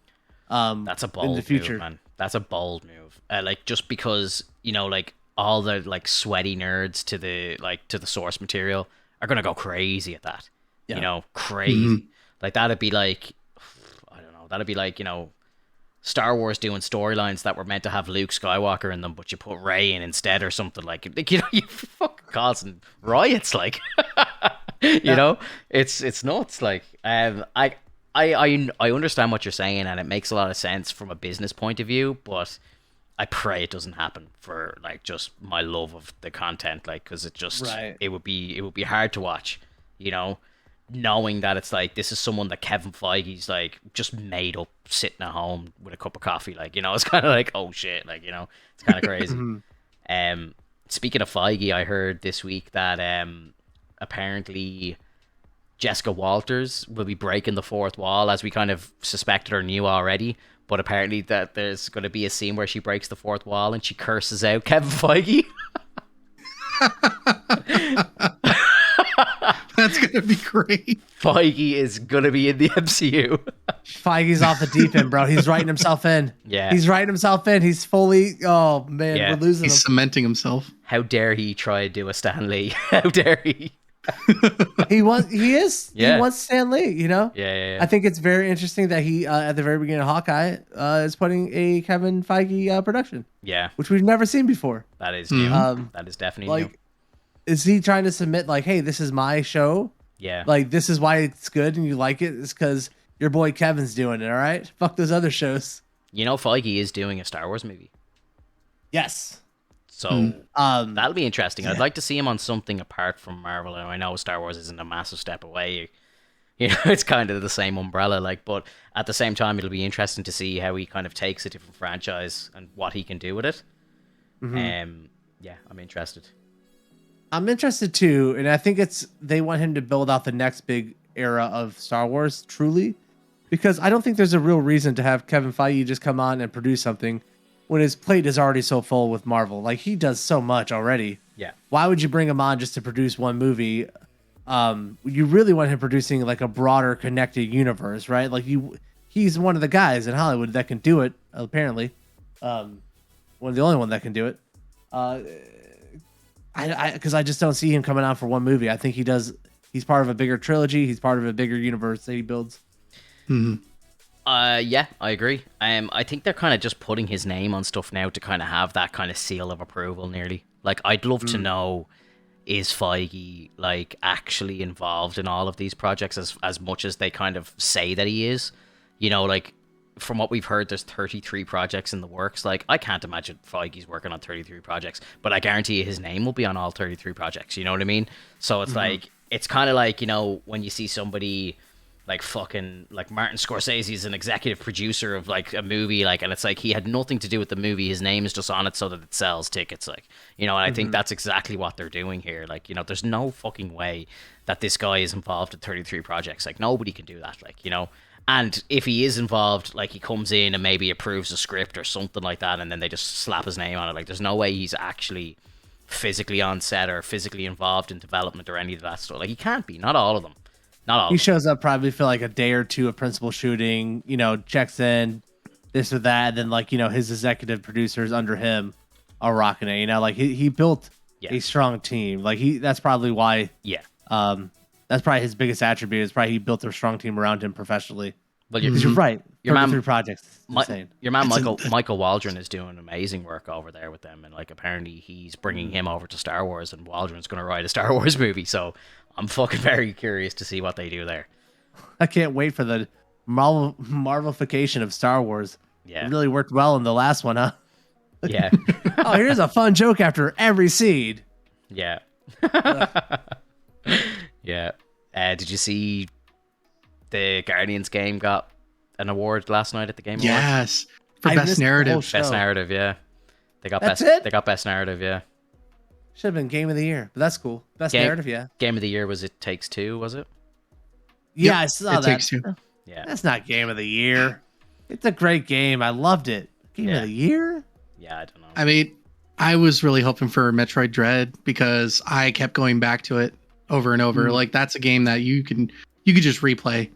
That's a bold in the future. move, man. That's a bold move. Like just because, you know, like all the like sweaty nerds to the source material are gonna go crazy at that. Yeah. You know, crazy. Like that'd be like, I don't know. That'd be like, you know, Star Wars doing storylines that were meant to have Luke Skywalker in them, but you put Rey in instead or something like you know, you fucking causing riots, like you know, it's nuts. Like I understand what you're saying, and it makes a lot of sense from a business point of view, but I pray it doesn't happen for like just my love of the content, like because it just it would be hard to watch, you know, knowing that it's like this is someone that Kevin Feige's like just made up sitting at home with a cup of coffee, like, you know, it's kind of like, oh shit, like, you know, it's kind of crazy. Speaking of Feige, I heard this week that apparently Jessica Walters will be breaking the fourth wall, as we kind of suspected or knew already, but apparently that there's going to be a scene where she breaks the fourth wall and she curses out Kevin Feige. That's gonna be great. Feige is gonna be in the MCU. Feige's off the deep end, bro. He's writing himself in. Yeah. He's writing himself in. He's fully, oh man, Yeah. we're losing He's him. cementing himself. How dare he try to do a Stan Lee? How dare he? He wants Stan Lee, you know? Yeah. I think it's very interesting that he, at the very beginning of Hawkeye, is putting a Kevin Feige production, Yeah, which we've never seen before. that is new. Um, That is definitely new. Like, is he trying to submit like, hey, this is my show? Yeah. Like, this is why it's good and you like it? It's because your boy Kevin's doing it, all right? Fuck those other shows. You know, Feige is doing a Star Wars movie. Yes. So that'll be interesting. I'd like to see him on something apart from Marvel. And I know Star Wars isn't a massive step away. You know, it's kind of the same umbrella, like, but at the same time, it'll be interesting to see how he kind of takes a different franchise and what he can do with it. Yeah, I'm interested. I'm interested too, and I think they want him to build out the next big era of Star Wars, truly, because I don't think there's a real reason to have Kevin Feige just come on and produce something when his plate is already so full with Marvel. Like, he does so much already. Yeah. Why would you bring him on just to produce one movie? You really want him producing like a broader connected universe, right? Like he's one of the guys in Hollywood that can do it, apparently. One of the only one that can do it. Because I just don't see him coming out for one movie. I think he's part of a bigger trilogy. He's part of a bigger universe that he builds. Yeah, I agree. I think they're kind of just putting his name on stuff now to kind of have that kind of seal of approval nearly. Like, I'd love to know, is Feige like actually involved in all of these projects as much as they kind of say that he is? You know, like, from what we've heard, there's 33 projects in the works. Like, I can't imagine Feige's working on 33 projects, but I guarantee you his name will be on all 33 projects. You know what I mean? So it's like, it's kind of like, you know, when you see somebody like fucking like Martin Scorsese is an executive producer of like a movie, like, and it's like he had nothing to do with the movie. His name is just on it so that it sells tickets, like, you know. And I think that's exactly what they're doing here. Like, you know, there's no fucking way that this guy is involved in 33 projects. Like, nobody can do that, like, you know. And if he is involved, like, he comes in and maybe approves a script or something like that, and then they just slap his name on it. Like, there's no way he's actually physically on set or physically involved in development or any of that stuff. Like, he can't be. Not all of them. Not all. He of them. shows up probably for like a day or two of principal shooting, you know, checks in, this or that, and then like, you know, his executive producers under him are rocking it. You know, like he built a strong team. Like that's probably why. Yeah. That's probably his biggest attribute. Is probably he built a strong team around him professionally. Well, Because you're right. Your man, 33 projects. Is insane. Your man Michael Waldron is doing amazing work over there with them, and like apparently he's bringing him over to Star Wars, and Waldron's going to write a Star Wars movie. So I'm fucking very curious to see what they do there. I can't wait for the Marvelification of Star Wars. Yeah, it really worked well in the last one, huh? Yeah. Oh, here's a fun joke after every scene. Yeah. Yeah. Did you see the Guardians game got an award last night at the Game Awards? Yes, for best narrative. Best narrative, yeah. They got They got best narrative, yeah. Should have been game of the year, but that's cool. Best narrative, yeah. Game of the year was It Takes Two, was it? Yeah, I saw that. Takes Two. Yeah. That's not game of the year. It's a great game. I loved it. Game of the year? Yeah, I don't know. I mean, I was really hoping for Metroid Dread because I kept going back to it over and over. Like that's a game that you could just replay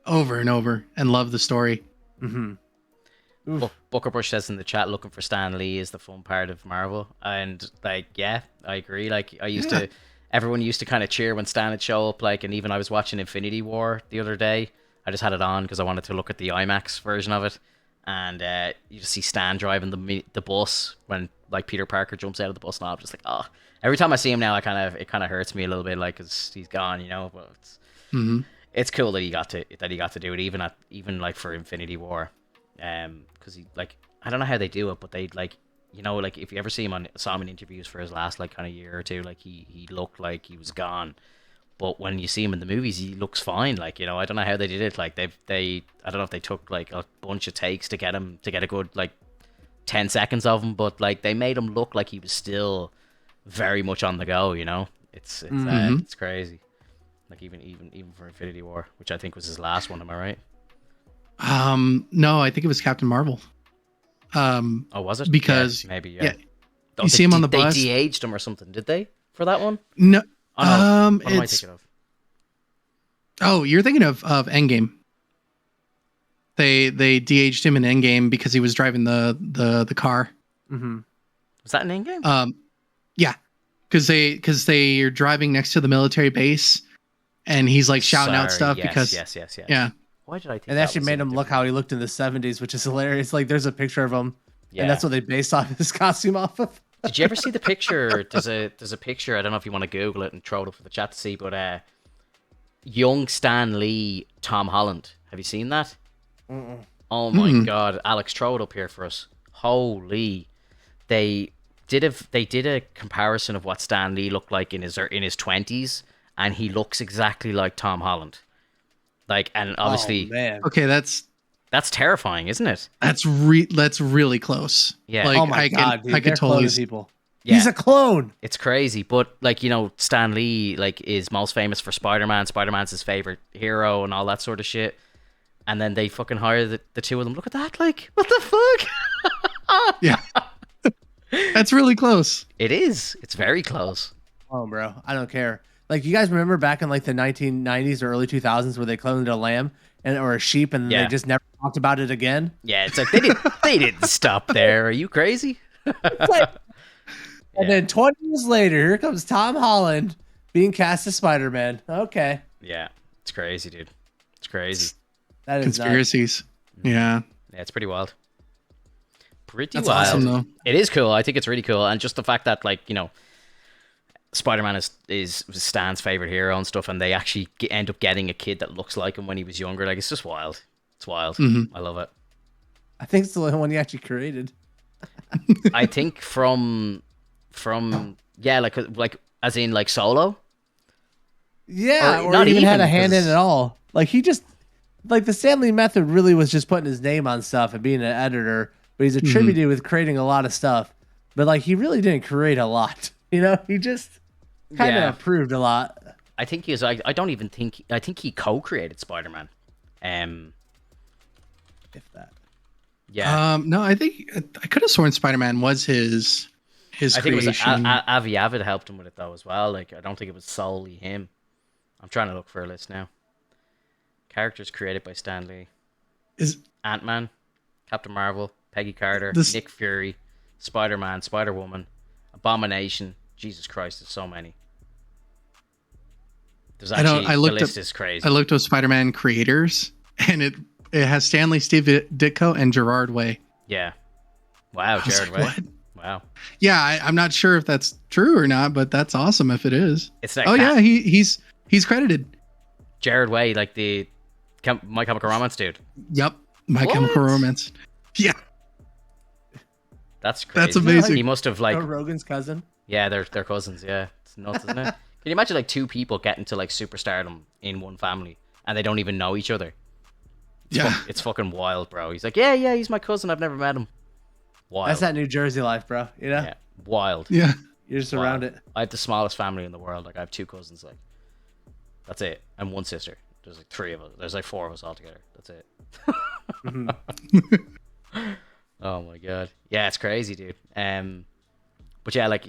over and over and love the story. Booker Bush says in the chat, looking for Stan Lee is the fun part of Marvel, and like, yeah, I agree. Like, everyone used to kind of cheer when Stan would show up. Like, and even I was watching Infinity War the other day. I just had it on because I wanted to look at the IMAX version of it, and you just see Stan driving the bus when like Peter Parker jumps out of the bus, and I'm just like, oh. Every time I see him now, it kind of hurts me a little bit, like, cause he's gone, you know. But it's cool that he got to do it, even like for Infinity War, because he, like, I don't know how they do it, but they, like, you know, like if you ever saw him in interviews for his last like kind of year or two, like he looked like he was gone, but when you see him in the movies, he looks fine. Like, you know, I don't know how they did it. Like I don't know if they took like a bunch of takes to get a good like 10 seconds of him, but like they made him look like he was still very much on the go, you know. It's crazy. Like even for Infinity War, which I think was his last one, am I right? No, I think it was Captain Marvel. Oh, was it? Because maybe, yeah. You see him on the bus. They de-aged him or something, did they? For that one? No. Oh, no. What am I thinking of? Oh, you're thinking of Endgame. They de-aged him in Endgame because he was driving the car. Was that an Endgame? Yeah, because they're driving next to the military base, and he's like shouting out stuff because yes. Yeah. Why did I think and they actually made him look how he looked in the 70s, which is hilarious. Like there's a picture of him, and that's what they based off his costume off of. Did you ever see the picture? There's a picture. I don't know if you want to Google it and throw it up for the chat to see, but young Stan Lee, Tom Holland. Have you seen that? Oh my God, Alex, throw it up here for us. Holy, they did a comparison of what Stan Lee looked like in his 20s, and he looks exactly like Tom Holland. Like, and obviously, okay, that's terrifying, isn't it? That's really close. Yeah. Like, oh my God, dude, I could totally see people. Yeah. He's a clone. It's crazy, but like, you know, Stan Lee like is most famous for Spider-Man. Spider-Man's his favorite hero and all that sort of shit. And then they fucking hire the two of them. Look at that! Like, what the fuck? Yeah, that's really close. It is. It's very close. Oh, bro, I don't care. Like, you guys remember back in like the 1990s or early 2000s where they cloned a lamb or a sheep, and they just never talked about it again? Yeah, it's like they didn't stop there. Are you crazy? And then 20 years later, here comes Tom Holland being cast as Spider-Man. Okay. Yeah, it's crazy, dude. It's crazy. That is conspiracies. Yeah, it's pretty wild. That's awesome, though. It is cool. I think it's really cool, and just the fact that, like, you know, Spider-Man is Stan's favorite hero and stuff, and they actually end up getting a kid that looks like him when he was younger. Like, it's just wild. It's wild. I love it. I think it's the one he actually created. I think from like as in like Solo. Yeah, or not even had a hand in it at all. Like, he just, like, the Stanley method really was just putting his name on stuff and being an editor, but he's attributed with creating a lot of stuff. But like, he really didn't create a lot. You know, he just kind of approved a lot. I think he is. I think he co-created Spider-Man. If that. Yeah. No, I think I could have sworn Spider-Man was his I think creation. it was Avi Avid helped him with it though as well. Like, I don't think it was solely him. I'm trying to look for a list now. Characters created by Stan Lee. Is Ant-Man, Captain Marvel, Peggy Carter, Nick Fury, Spider-Man, Spider-Woman, Abomination. Jesus Christ, there's so many. There's actually, the list is crazy. I looked up Spider-Man creators, and It has Stanley, Steve Ditko, and Gerard Way. Yeah. Wow, Jared Way. What? Wow. Yeah, I'm not sure if that's true or not, but that's awesome if it is. It's that. Yeah, he's credited. Jared Way, like the My Chemical Romance dude. Yep, My Chemical Romance. Yeah, that's crazy. That's amazing. He must have like Joe Rogan's cousin. Yeah, they're cousins. Yeah, it's nuts, isn't it? Can you imagine like two people getting to like superstardom in one family and they don't even know each other? It's fucking wild, bro. He's like, yeah, he's my cousin. I've never met him. Wild. That's that New Jersey life, bro. You know? Yeah, wild. Yeah, You're just Wild. around it. I have the smallest family in the world. Like I have two cousins. Like that's it, and one sister. There's like three of us. There's like four of us all together. That's it. Oh my god. Yeah, it's crazy, dude. But yeah, like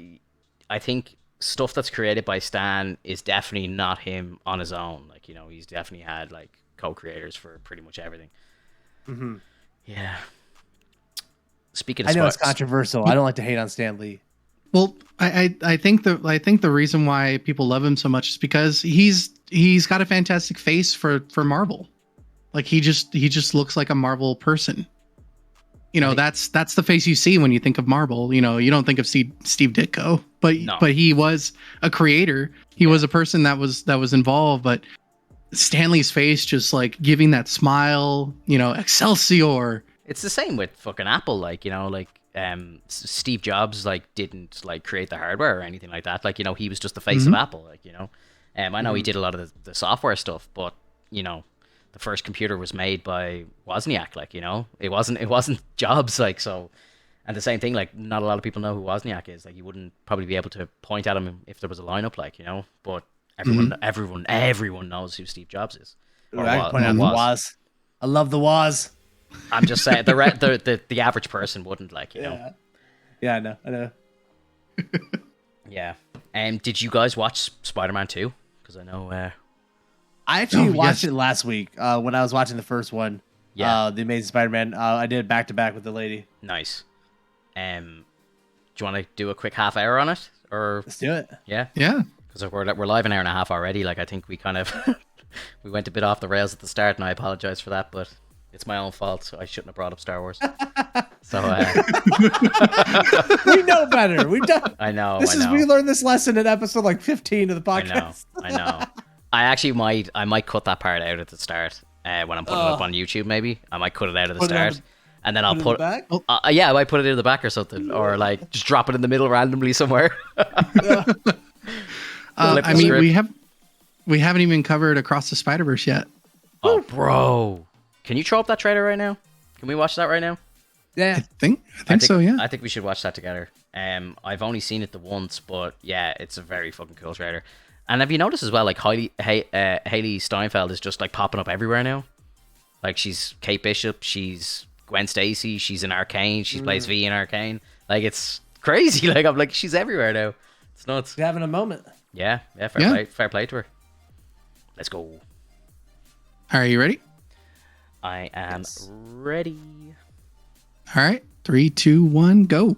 I think stuff that's created by Stan is definitely not him on his own. Like, you know, he's definitely had like co-creators for pretty much everything. Mm-hmm. Yeah. Speaking of I know it's controversial. I don't like to hate on Stan Lee. Well, I think the reason why people love him so much is because he's got a fantastic face for Marvel. Like he just looks like a Marvel person. You know, that's the face you see when you think of Marvel. You know, you don't think of Steve Ditko, but he was a creator. He was a person that was involved. But Stanley's face, just like giving that smile. You know, Excelsior. It's the same with fucking Apple. Like, you know, like Steve Jobs like didn't like create the hardware or anything like that. Like, you know, he was just the face of Apple. Like, you know, I know he did a lot of the software stuff, but you know, the first computer was made by Wozniak. Like, you know, it wasn't Jobs. Like, so, and the same thing. Like, not a lot of people know who Wozniak is. Like, you wouldn't probably be able to point at him if there was a lineup. Like, you know, but everyone knows who Steve Jobs is. Or I can point out the Woz. I love the Woz. I'm just saying the average person wouldn't, like, you know. Yeah, I know. Yeah. Did you guys watch Spider-Man 2? Because I know. I actually watched it last week when I was watching the first one. Yeah. The Amazing Spider-Man. I did it back to back with the lady. Nice. Do you want to do a quick half hour on it, or Let's do it. Yeah. Yeah. Because we're live an hour and a half already. Like, I think we kind of we went a bit off the rails at the start, and I apologize for that, but it's my own fault. So I shouldn't have brought up Star Wars. So we know better. We don't. I know. We learned this lesson in episode like 15 of the podcast. I know. I actually might cut that part out at the start when I'm putting it up on YouTube. Maybe I might cut it out at the start, and then I'll put it I might put it in the back or something, or like just drop it in the middle randomly somewhere. I mean, we haven't even covered Across the Spider-Verse yet. Oh, bro. Can you throw up that trailer right now? Can we watch that right now? Yeah. I think so, yeah. I think we should watch that together. I've only seen it the once, but yeah, it's a very fucking cool trailer. And have you noticed as well, like Hailey Steinfeld is just like popping up everywhere now? Like she's Kate Bishop, she's Gwen Stacy, she's in Arcane, she plays V in Arcane. Like it's crazy. Like I'm like she's everywhere now. It's nuts. She's having a moment. Yeah, fair play to her. Let's go. Are you ready? I am ready. All right. 3, 2, 1, go.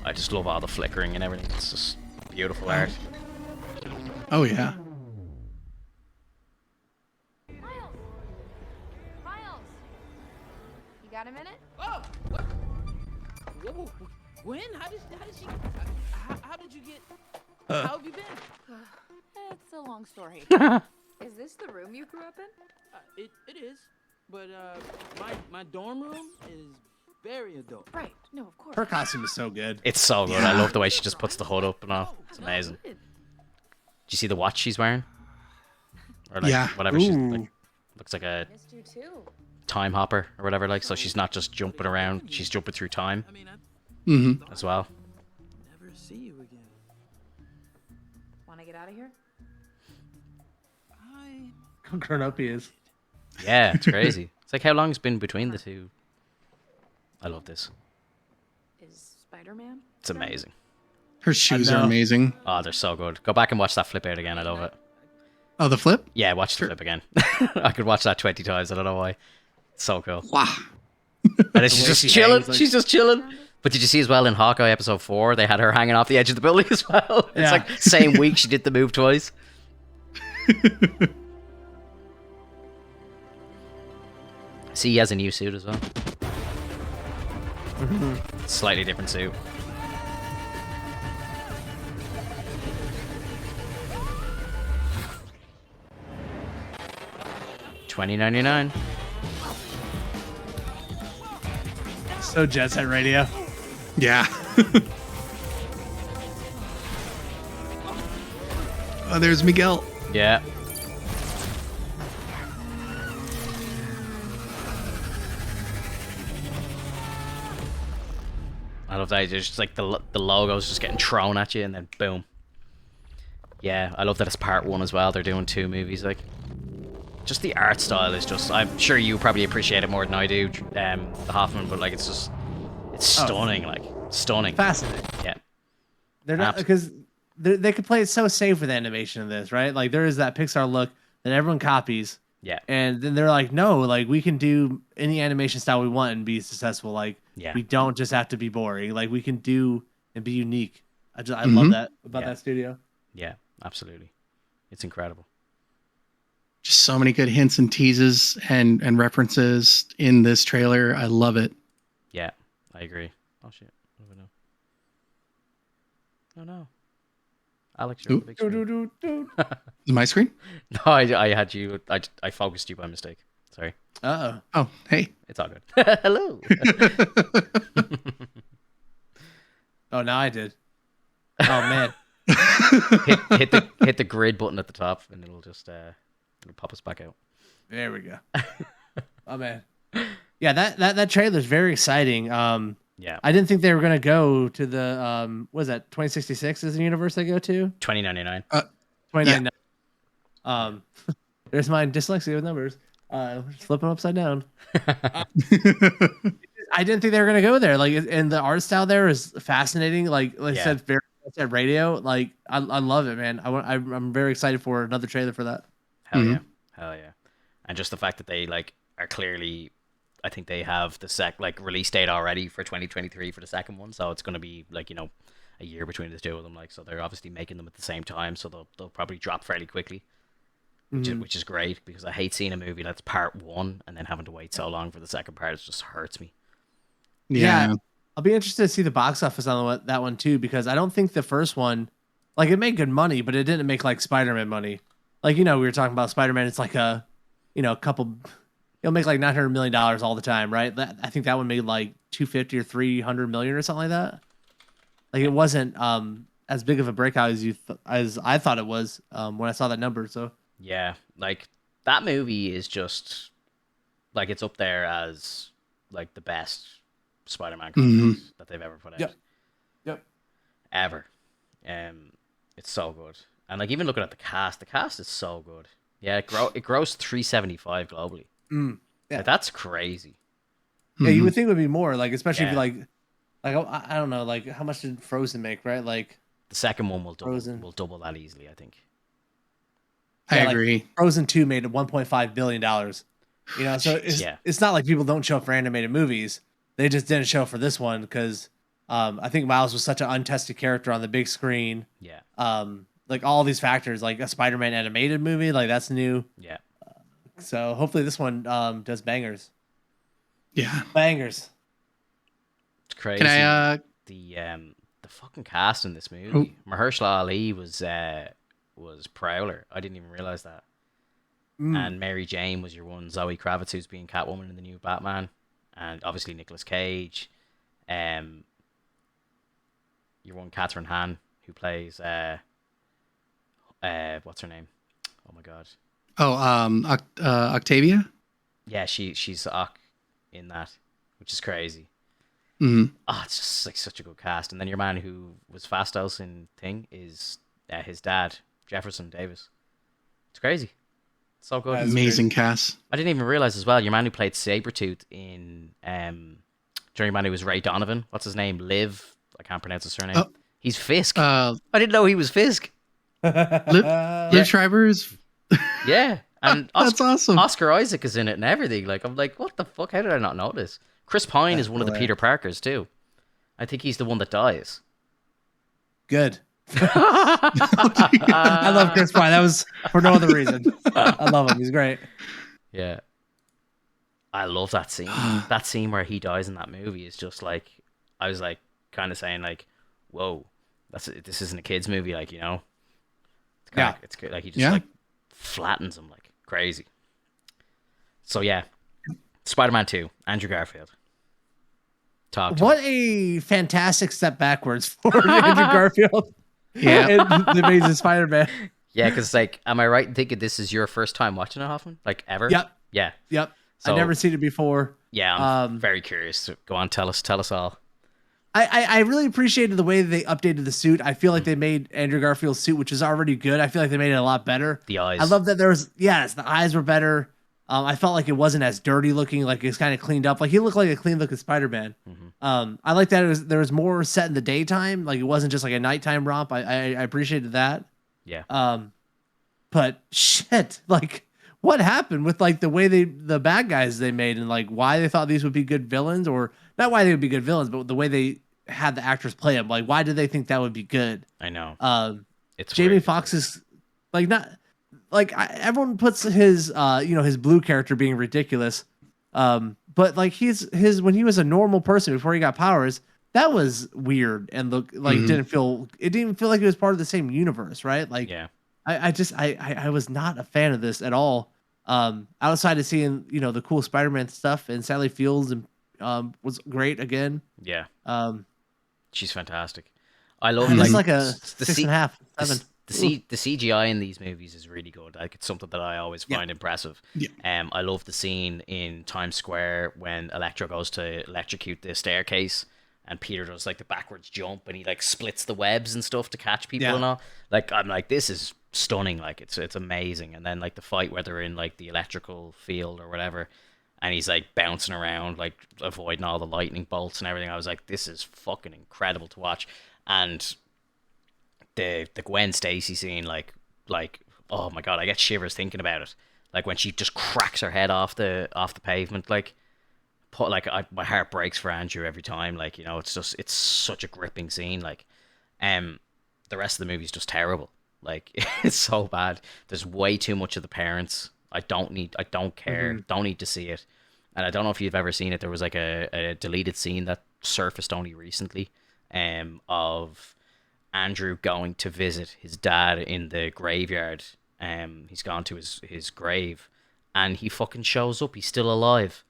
I just love all the flickering and everything. It's just beautiful art. Oh, yeah. Miles! You got a minute? Oh! What? Whoa, Gwen? How did you get... How have you been? It's a long story. Is this the room you grew up in? It is. But, my dorm room is very adult. Right. No, of course. Her costume is so good. It's so good. I love the way she just puts the hood up and all. It's amazing. Do you see the watch she's wearing? Or like whatever she's like, looks like a Missed you too. time hopper or whatever. Like, so she's not just jumping around; she's jumping through time I mean, as well. never see you again. Want to get out of here? How grown up he is. Yeah, it's crazy. It's like how long it's been between the two. I love this. Is Spider-Man? It's amazing. Her shoes are amazing. Oh, they're so good. Go back and watch that flip out again. I love it. Oh, the flip? Yeah, watch the flip again. I could watch that 20 times. I don't know why. It's so cool. Wow. And she's just chilling. She's just chilling. But did you see as well in Hawkeye episode 4, they had her hanging off the edge of the building as well? It's like same week she did the move twice. See, he has a new suit as well. Slightly different suit. $20.99. So Jet Set Radio. Yeah. Oh, there's Miguel. Yeah. I love that. It's just like the logo's just getting thrown at you, and then boom. Yeah, I love that it's part one as well. They're doing 2 movies. Like, just the art style is just. I'm sure you probably appreciate it more than I do, the Hoffman. But like, it's stunning. Like, stunning. Fascinating. Yeah. They're not because they could play it so safe with animation in this, right? Like there is that Pixar look that everyone copies. Yeah. And then they're like, no, like we can do any animation style we want and be successful. Like we don't just have to be boring. Like we can do and be unique. I love that about that studio. Yeah, absolutely. It's incredible. Just so many good hints and teases and references in this trailer. I love it. Yeah, I agree. Oh shit. Oh no. Alex, you're on the big screen. My screen? No, I had you. I focused you by mistake. Sorry. Oh, hey. It's all good. Hello. Oh, now I did. Oh man. hit the grid button at the top, and it'll just it'll pop us back out. There we go. Oh man. Yeah, that trailer is very exciting. Yeah. I didn't think they were gonna go to the what is that 2066 is the universe they go to? 2099. 2099. There's my dyslexia with numbers. Flipping upside down. I didn't think they were gonna go there. Like, and the art style there is fascinating. Like I said, very at radio. Like I love it, man. I'm very excited for another trailer for that. Hell yeah. And just the fact that they like are clearly, I think they have the release date already for 2023 for the second one, so it's going to be like, a year between the two of them. Like, so they're obviously making them at the same time, so they'll probably drop fairly quickly, which is great, because I hate seeing a movie that's part one and then having to wait so long for the second part. It just hurts me. Yeah. I'll be interested to see the box office on that one too, because I don't think the first one, like, it made good money, but it didn't make like Spider-Man money. Like, we were talking about Spider-Man. It's like a couple. It'll make like $900 million all the time, right? I think that one made like 250 or 300 million or something like that. Like, it wasn't as big of a breakout as I thought it was when I saw that number. So yeah, like that movie is just like, it's up there as like the best Spider-Man comics that they've ever put out. Yep. Ever. It's so good. And like, even looking at the cast is so good. Yeah, it grossed 375 globally. Yeah, like, that's crazy. Yeah, you would think it would be more, like, especially if you like I don't know, like, how much did Frozen make, right? Like, the second one will double that easily, I think. I agree. Like, Frozen 2 made $1.5 billion. So it's not like people don't show up for animated movies. They just didn't show up for this one because I think Miles was such an untested character on the big screen. Yeah. Like, all these factors, like a Spider-Man animated movie, like, that's new. Yeah. So hopefully this one does bangers. Yeah. Bangers. It's crazy. Can I the fucking cast in this movie. Mahershala Ali was Prowler. I didn't even realize that. And Mary Jane was your one. Zoe Kravitz, who's being Catwoman in the new Batman, and obviously Nicolas Cage. Your one Catherine Hahn, who plays what's her name? Oh my god. Octavia? Yeah, she's Ock in that, which is crazy. Oh, it's just like such a good cast. And then your man who was Fastos in Thing is his dad, Jefferson Davis. It's crazy. It's so good. Amazing cast. I didn't even realize as well, your man who played Sabretooth in your man who was Ray Donovan. What's his name? Liv. I can't pronounce his surname. He's Fisk. I didn't know he was Fisk. Liv Schreiber is... Yeah. And that's awesome. Oscar Isaac is in it and everything. Like, I'm like, what the fuck? How did I not know this? Chris Pine is one of the Peter Parkers too. I think he's the one that dies. Good. I love Chris Pine. That was for no other reason. I love him. He's great. Yeah. I love that scene. That scene where he dies in that movie is just like, I was like kind of saying like, whoa, this isn't a kid's movie, like, you know. It's kinda, it's good. Like he just like flattens him like crazy. So yeah, Spider-Man 2, Andrew Garfield. What a fantastic step backwards for Andrew Garfield. Yeah, the Amazing Spider-Man. Yeah, because like, am I right in thinking this is your first time watching it, Hoffman? Like ever? Yep. Yeah. Yep. So, I've never seen it before. Yeah, I'm very curious. So go on, tell us all. I really appreciated the way they updated the suit. I feel like they made Andrew Garfield's suit, which is already good. I feel like they made it a lot better. The eyes. I love that the eyes were better. I felt like it wasn't as dirty looking, like it's kind of cleaned up. Like he looked like a clean looking Spider-Man. I like that there was more set in the daytime. Like it wasn't just like a nighttime romp. I appreciated that. Yeah. But shit, like what happened with like the way the bad guys they made and like why they thought these would be good villains, or not why they would be good villains, but the way they had the actors play them. Like why did they think that would be good? I know. It's Jamie Foxx is like not. Like everyone puts his his blue character being ridiculous, but like his when he was a normal person before he got powers, that was weird and didn't feel like it was part of the same universe, right? Like yeah, I was not a fan of this at all. Outside of seeing the cool Spider-Man stuff, and Sally Fields and was great again. Yeah, she's fantastic. I love like a 6.5, 7. The CGI in these movies is really good. Like it's something that I always find impressive. Yeah. I love the scene in Times Square when Electro goes to electrocute the staircase, and Peter does like the backwards jump, and he like splits the webs and stuff to catch people and all. Like I'm like, this is stunning. Like it's amazing. And then like the fight where they're in like the electrical field or whatever, and he's like bouncing around, like avoiding all the lightning bolts and everything. I was like, this is fucking incredible to watch. And the Gwen Stacy scene, like oh my god, I get shivers thinking about it. Like when she just cracks her head off the pavement, my heart breaks for Andrew every time. Like it's such a gripping scene. Like, the rest of the movie is just terrible. Like it's so bad. There's way too much of the parents. I don't care. Don't need to see it. And I don't know if you've ever seen it. There was like a deleted scene that surfaced only recently, of Andrew going to visit his dad in the graveyard. He's gone to his grave, and he fucking shows up. He's still alive.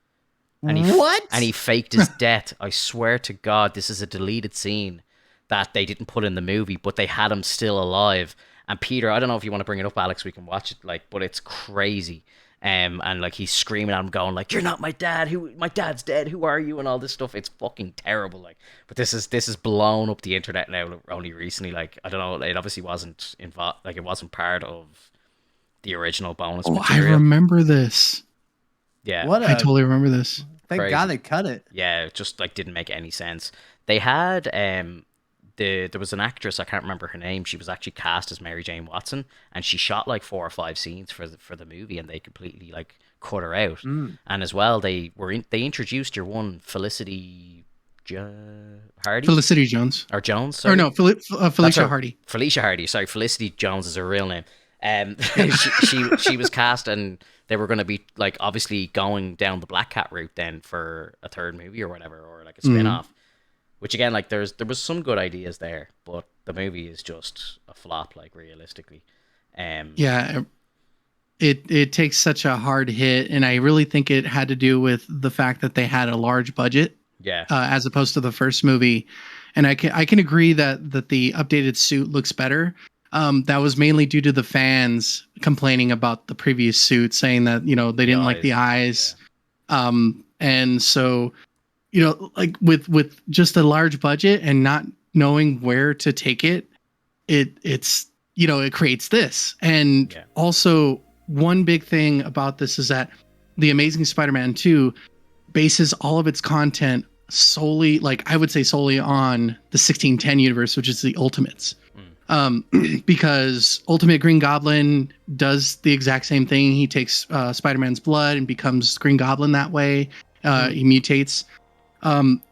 And he faked his death. I swear to God, this is a deleted scene that they didn't put in the movie, but they had him still alive. And Peter, I don't know if you want to bring it up, Alex, we can watch it, but it's crazy. And like he's screaming at him, going like, "You're not my dad. My dad's dead. Who are you?" And all this stuff. It's fucking terrible. Like, but this is blown up the internet now only recently. Like, I don't know. It obviously wasn't involved. Like, it wasn't part of the original bonus material. I remember this. Yeah, I totally remember this. Thank God they cut it. Yeah, it just like didn't make any sense. They had there was an actress, I can't remember her name. She was actually cast as Mary Jane Watson, and she shot like 4 or 5 scenes for the movie, and they completely like cut her out. And as well, they introduced your one Felicity Hardy, Felicity Jones, or Jones, sorry. Or no, Felicia Hardy. Felicia Hardy. Sorry, Felicity Jones is her real name. She was cast, and they were going to be like obviously going down the Black Cat route then for a third movie or whatever, or like a spin-off. Which again, like there was some good ideas there, but the movie is just a flop, like realistically. Yeah, it takes such a hard hit, and I really think it had to do with the fact that they had a large budget. Yeah. As opposed to the first movie, and I can agree that the updated suit looks better. That was mainly due to the fans complaining about the previous suit, saying that they didn't like the eyes, and so. Like with just a large budget and not knowing where to take it, it's it creates this. And also one big thing about this is that the Amazing Spider-Man 2 bases all of its content solely, like I would say solely on the 1610 universe, which is the Ultimates. Because Ultimate Green Goblin does the exact same thing. He takes Spider-Man's blood and becomes Green Goblin that way. He mutates.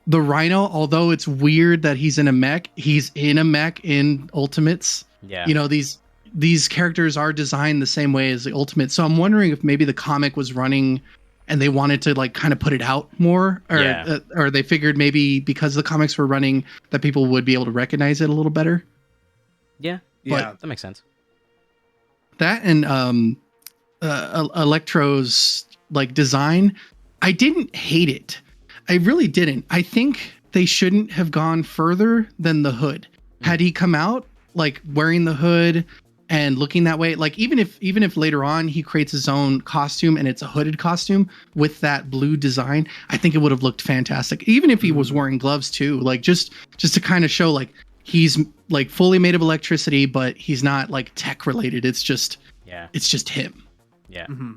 the Rhino, although it's weird that he's in a mech, he's in a mech in Ultimates. Yeah. You know, these characters are designed the same way as the Ultimates. So I'm wondering if maybe the comic was running and they wanted to like kind of put it out more, or they figured maybe because the comics were running that people would be able to recognize it a little better. Yeah. Yeah. That makes sense. That and Electro's like design, I didn't hate it. I really didn't. I think they shouldn't have gone further than the hood. Had he come out like wearing the hood and looking that way, like even if later on he creates his own costume and it's a hooded costume with that blue design, I think it would have looked fantastic. Even if he was wearing gloves too, like just to kind of show like he's like fully made of electricity, but he's not like tech related. It's just him. Yeah. Mm-hmm.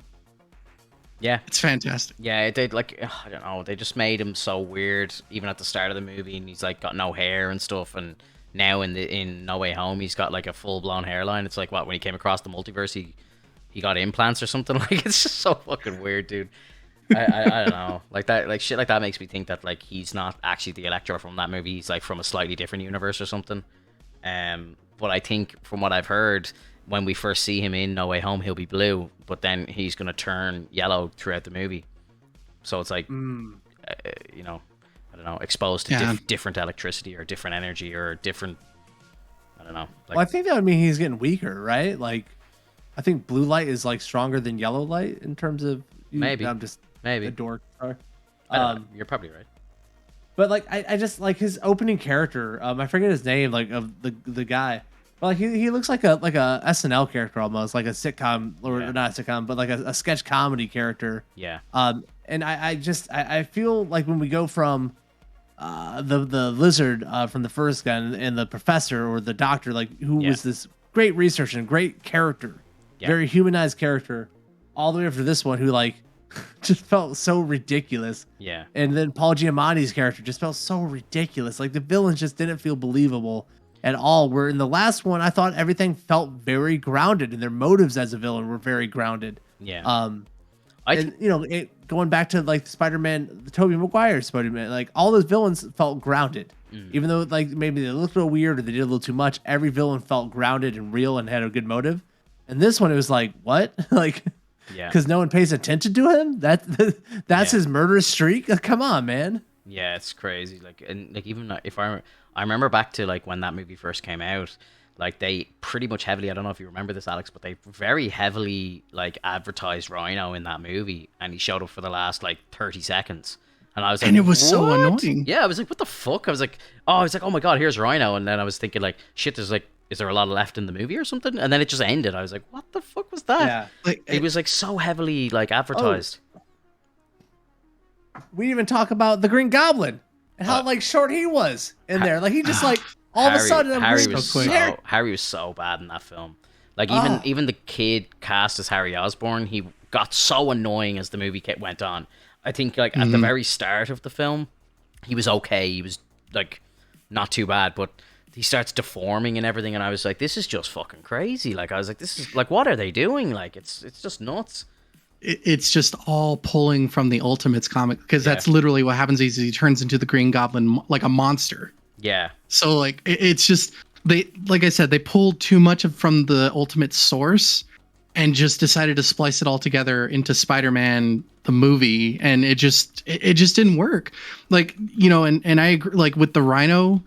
Yeah. It's fantastic. Yeah, they like I don't know, they just made him so weird even at the start of the movie, and he's like got no hair and stuff, and now in No Way Home he's got like a full blown hairline. It's like what, when he came across the multiverse he got implants or something. Like it's just so fucking weird, dude. I don't know. Like that, like shit like that makes me think that like he's not actually the Electro from that movie. He's like from a slightly different universe or something. But I think from what I've heard, when we first see him in No Way Home, he'll be blue, but then he's gonna turn yellow throughout the movie. So it's like, you know, I don't know, exposed to different electricity or different energy or different, I don't know. Like, Well, I think that would mean he's getting weaker, right? Like, I think blue light is like stronger than yellow light in terms of. Maybe. I'm just maybe. a dork. Sorry. I don't know. You're probably right. But like, I just like his opening character. I forget his name, like of the guy. But like he looks like a SNL character almost, like a sitcom or not a sitcom, but like a sketch comedy character. Yeah. And I feel like when we go from the lizard from the first guy and the professor or the doctor, like who was this great researcher and great character, very humanized character, all the way up to this one who like just felt so ridiculous. Yeah. And then Paul Giamatti's character just felt so ridiculous. Like the villains just didn't feel believable at all. Where in the last one, I thought everything felt very grounded and their motives as a villain were very grounded. Yeah. And you know, going back to like Spider-Man, the Tobey Maguire Spider-Man, like all those villains felt grounded. Even though like maybe they looked a little weird or they did a little too much, every villain felt grounded and real and had a good motive. And this one, it was like, what? Like, because no one pays attention to him. That's his murderous streak. Like, come on, man. Yeah, it's crazy. Like, and like even if I remember back to like when that movie first came out, like they pretty much heavily, I don't know if you remember this, Alex, but they very heavily like advertised Rhino in that movie, and he showed up for the last like 30 seconds. And I was like, and it was what? so annoying. Yeah, I was like, what the fuck? I was like, oh my god, here's Rhino. And then I was thinking like, shit, there's like, is there a lot left in the movie or something? And then it just ended. I was like, what the fuck was that? Yeah. Like, it was like so heavily like advertised. We didn't even talk about the Green Goblin and how like short he was in there. Like he just like all of a sudden Harry was so bad in that film. Like even the kid cast as Harry Osborn, he got so annoying as the movie went on. I think like at the very start of the film, he was okay. He was like not too bad, but he starts deforming and everything, and I was like, this is just fucking crazy. Like I was like, this is like, what are they doing? Like it's just nuts. It's just all pulling from the Ultimates comic, because that's literally what happens. Is he turns into the Green Goblin like a monster. Yeah. So like it's just like I said, they pulled too much from the Ultimate source and just decided to splice it all together into Spider-Man the movie, and it just didn't work. Like, you know, and I agree, like with the Rhino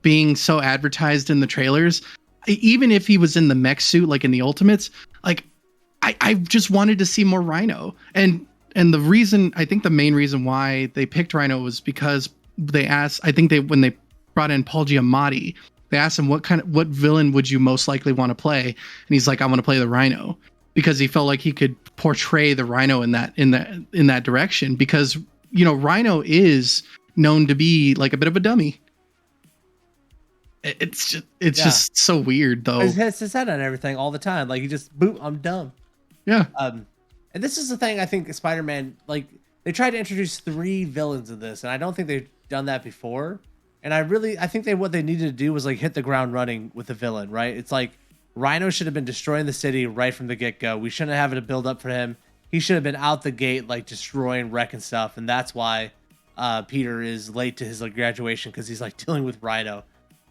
being so advertised in the trailers, even if he was in the mech suit like in the Ultimates, like I just wanted to see more Rhino. And the reason, I think the main reason why they picked Rhino was because they asked, I think when they brought in Paul Giamatti, they asked him what villain would you most likely want to play, and he's like, I want to play the Rhino, because he felt like he could portray the Rhino in that direction, because you know Rhino is known to be like a bit of a dummy. It's just so weird though. He hits his head on everything all the time. Like he just boop, I'm dumb. Yeah. And this is the thing. I think Spider-Man, like they tried to introduce 3 villains in this, and I don't think they've done that before. And I think what they needed to do was like hit the ground running with the villain, right? It's like Rhino should have been destroying the city right from the get-go. We shouldn't have it a build up for him. He should have been out the gate, like destroying, wrecking stuff. And that's why Peter is late to his like graduation because he's like dealing with Rhino,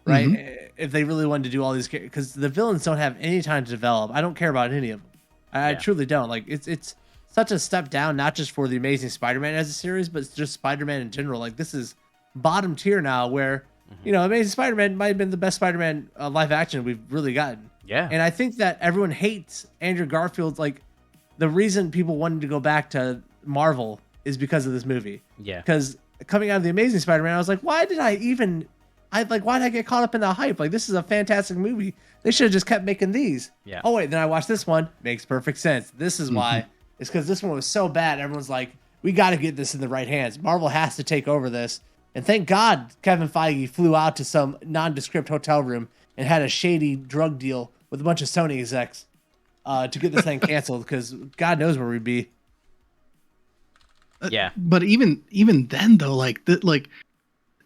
right? If they really wanted to do all these, because the villains don't have any time to develop. I don't care about any of them. I truly don't. Like it's such a step down, not just for the Amazing Spider-Man as a series, but it's just Spider-Man in general. Like this is bottom tier now, where Amazing Spider-Man might have been the best Spider-Man live action we've really gotten. Yeah, and I think that everyone hates Andrew Garfield. Like the reason people wanted to go back to Marvel is because of this movie. Yeah, because coming out of the Amazing Spider-Man, I was like, why did I get caught up in the hype? Like this is a fantastic movie. They should have just kept making these. Yeah. Oh wait, then I watched this one. Makes perfect sense. This is why. It's because this one was so bad. Everyone's like, we got to get this in the right hands. Marvel has to take over this. And thank God Kevin Feige flew out to some nondescript hotel room and had a shady drug deal with a bunch of Sony execs to get this thing canceled, because God knows where we'd be. Yeah. But even then though, like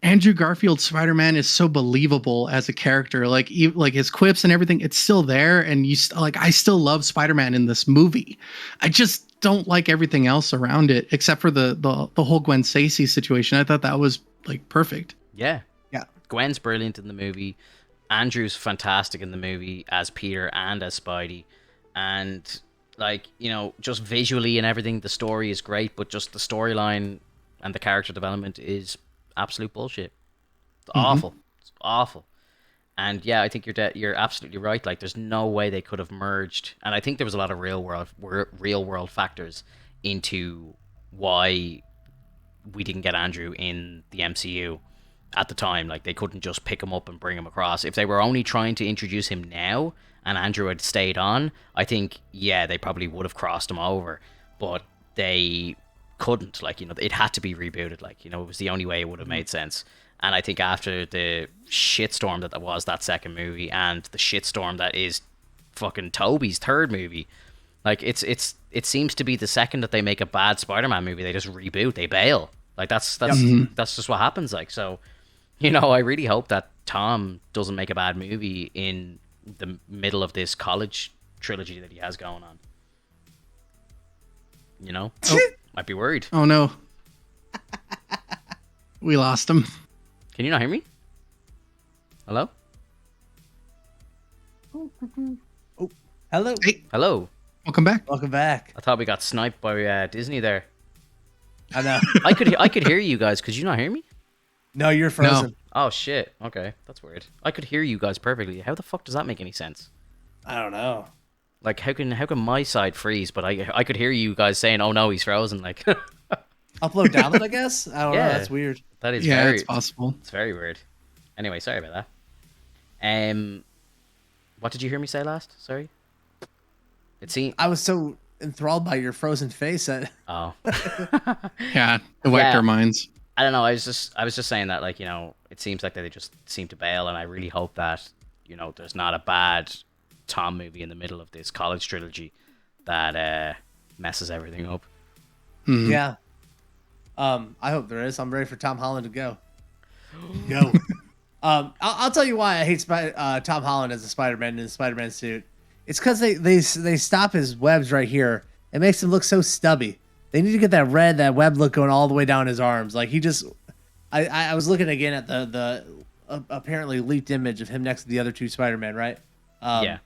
Andrew Garfield's Spider-Man is so believable as a character. Like his quips and everything, it's still there, and I still love Spider-Man in this movie. I just don't like everything else around it, except for the whole Gwen Stacy situation. I thought that was like perfect. Yeah. Yeah. Gwen's brilliant in the movie. Andrew's fantastic in the movie as Peter and as Spidey. And like, just visually and everything, the story is great, but just the storyline and the character development is absolute bullshit. It's awful. It's awful. And yeah, I think you're absolutely right. Like, there's no way they could have merged. And I think there was a lot of real world factors into why we didn't get Andrew in the MCU at the time. Like, they couldn't just pick him up and bring him across. If they were only trying to introduce him now and Andrew had stayed on, I think, they probably would have crossed him over. But they couldn't. Like, it had to be rebooted. Like, it was the only way it would have made sense. And I think after the shitstorm that was that second movie, and the shitstorm that is fucking Tobey's third movie, like, it seems to be the second that they make a bad Spider-Man movie, they just reboot, they bail. Like, that's just what happens. Like, so, I really hope that Tom doesn't make a bad movie in the middle of this college trilogy that he has going on. Might be worried. Oh no. We lost him. Can you not hear me? Hello? Oh, hello. Hey, Hello? welcome back. Welcome back. I thought we got sniped by Disney there. I know. I could hear you guys. Could you not hear me? No, you're frozen. Oh shit. Okay, that's weird. I could hear you guys perfectly. How the fuck does that make any sense? I don't know. Like, how can my side freeze, but I could hear you guys saying, "Oh no, he's frozen." Like, Upload, download, I guess. I don't know. That's weird. that is It's possible. It's very weird. Anyway, sorry about that. What did you hear me say last? Sorry. It seemed. I was so enthralled by your frozen face that Oh. Yeah, it wiped our minds. I don't know. I was just saying that, like, it seems like they just seem to bail, and I really hope that, there's not a bad Tom movie in the middle of this college trilogy that messes everything up. Yeah. I hope there is. I'm ready for Tom Holland to go. Go. I'll tell you why I hate Tom Holland as a Spider-Man in the Spider-Man suit. It's because they stop his webs right here. It makes him look so stubby. They need to get that web look going all the way down his arms. Like, he just... I was looking again at the apparently leaked image of him next to the other two Spider-Man, right? Yeah.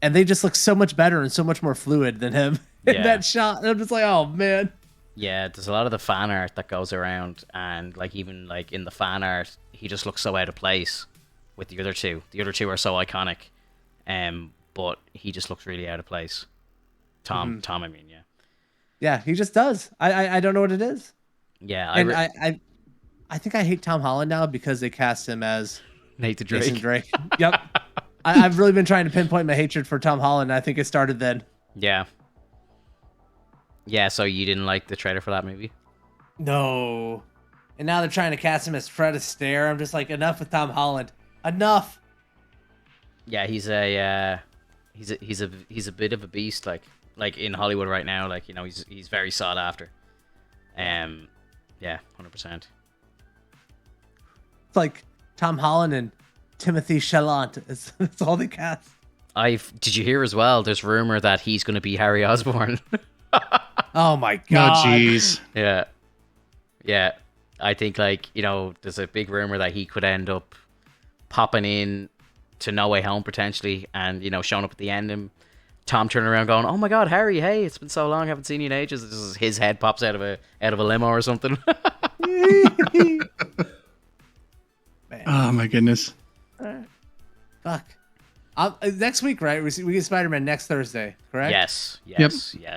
And they just look so much better and so much more fluid than him in that shot. And I'm just like, oh, man. Yeah, there's a lot of the fan art that goes around, and like, even like in the fan art, he just looks so out of place with the other two. The other two are so iconic, but he just looks really out of place. Tom, I mean, yeah. Yeah, he just does. I don't know what it is. Yeah, I think I hate Tom Holland now because they cast him as Nathan Drake. Nathan Drake. Yep. I've really been trying to pinpoint my hatred for Tom Holland. And I think it started then. Yeah. Yeah, so you didn't like the trailer for that movie? No. And now they're trying to cast him as Fred Astaire. I'm just like, enough with Tom Holland. Enough. Yeah, he's a bit of a beast, like in Hollywood right now. Like, he's very sought after. Yeah, 100%. It's like Tom Holland and Timothy Chalamet. It's all they cast. Did you hear as well? There's rumor that he's going to be Harry Osborn. Oh my god. Oh jeez. Yeah. I think, like, you know, there's a big rumor that he could end up popping in to No Way Home potentially, and, you know, showing up at the end, and Tom turning around going, "Oh my God, Harry! Hey, it's been so long, haven't seen you in ages." This is his head pops out of a limo or something. Oh my goodness. Fuck. Next week, right? We get Spider-Man next Thursday, correct? Yes.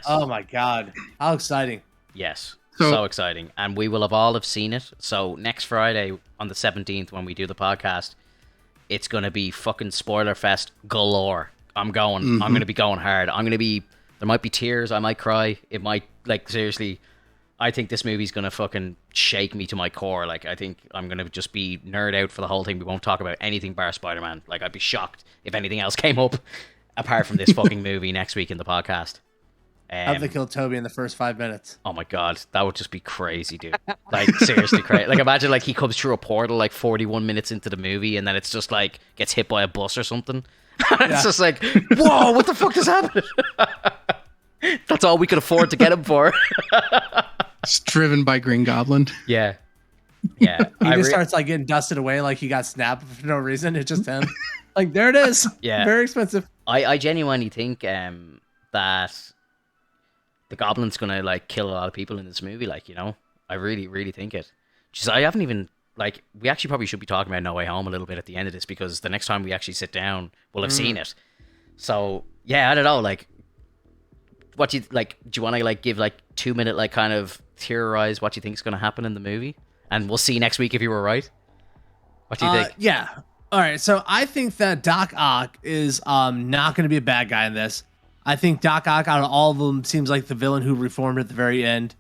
Oh my God, how exciting! Yes. So- So exciting. And we will have all have seen it. So next Friday on the 17th when we do the podcast, it's going to be fucking spoiler fest galore. I'm going to be going hard. There might be tears. I might cry. It might, like, seriously, I think this movie's going to fucking shake me to my core. Like, I think I'm going to just be nerd out for the whole thing. We won't talk about anything bar Spider-Man. Like, I'd be shocked if anything else came up apart from this fucking movie next week in the podcast. How'd they kill Toby in the first 5 minutes? Oh my God, that would just be crazy, dude. Like, seriously crazy. Like, imagine, like, he comes through a portal, like, 41 minutes into the movie, and then it's just, like, gets hit by a bus or something. It's just like, whoa, what the fuck just happened? That's all we could afford to get him for. It's driven by Green Goblin. Yeah. He just starts, like, getting dusted away like he got snapped for no reason. It's just him. Like, there it is. Yeah. Very expensive. I genuinely think that the Goblin's gonna, like, kill a lot of people in this movie, like, you know? I really, really think it. Just, I haven't even, like, we actually probably should be talking about No Way Home a little bit at the end of this, because the next time we actually sit down, we'll have seen it. So, yeah, I don't know, like, what do you, like, do you want to, like, give, like, 2-minute, like, kind of theorize what you think is going to happen in the movie? And we'll see next week if you were right. What do you think? Yeah. All right. So I think that Doc Ock is not going to be a bad guy in this. I think Doc Ock, out of all of them, seems like the villain who reformed at the very end.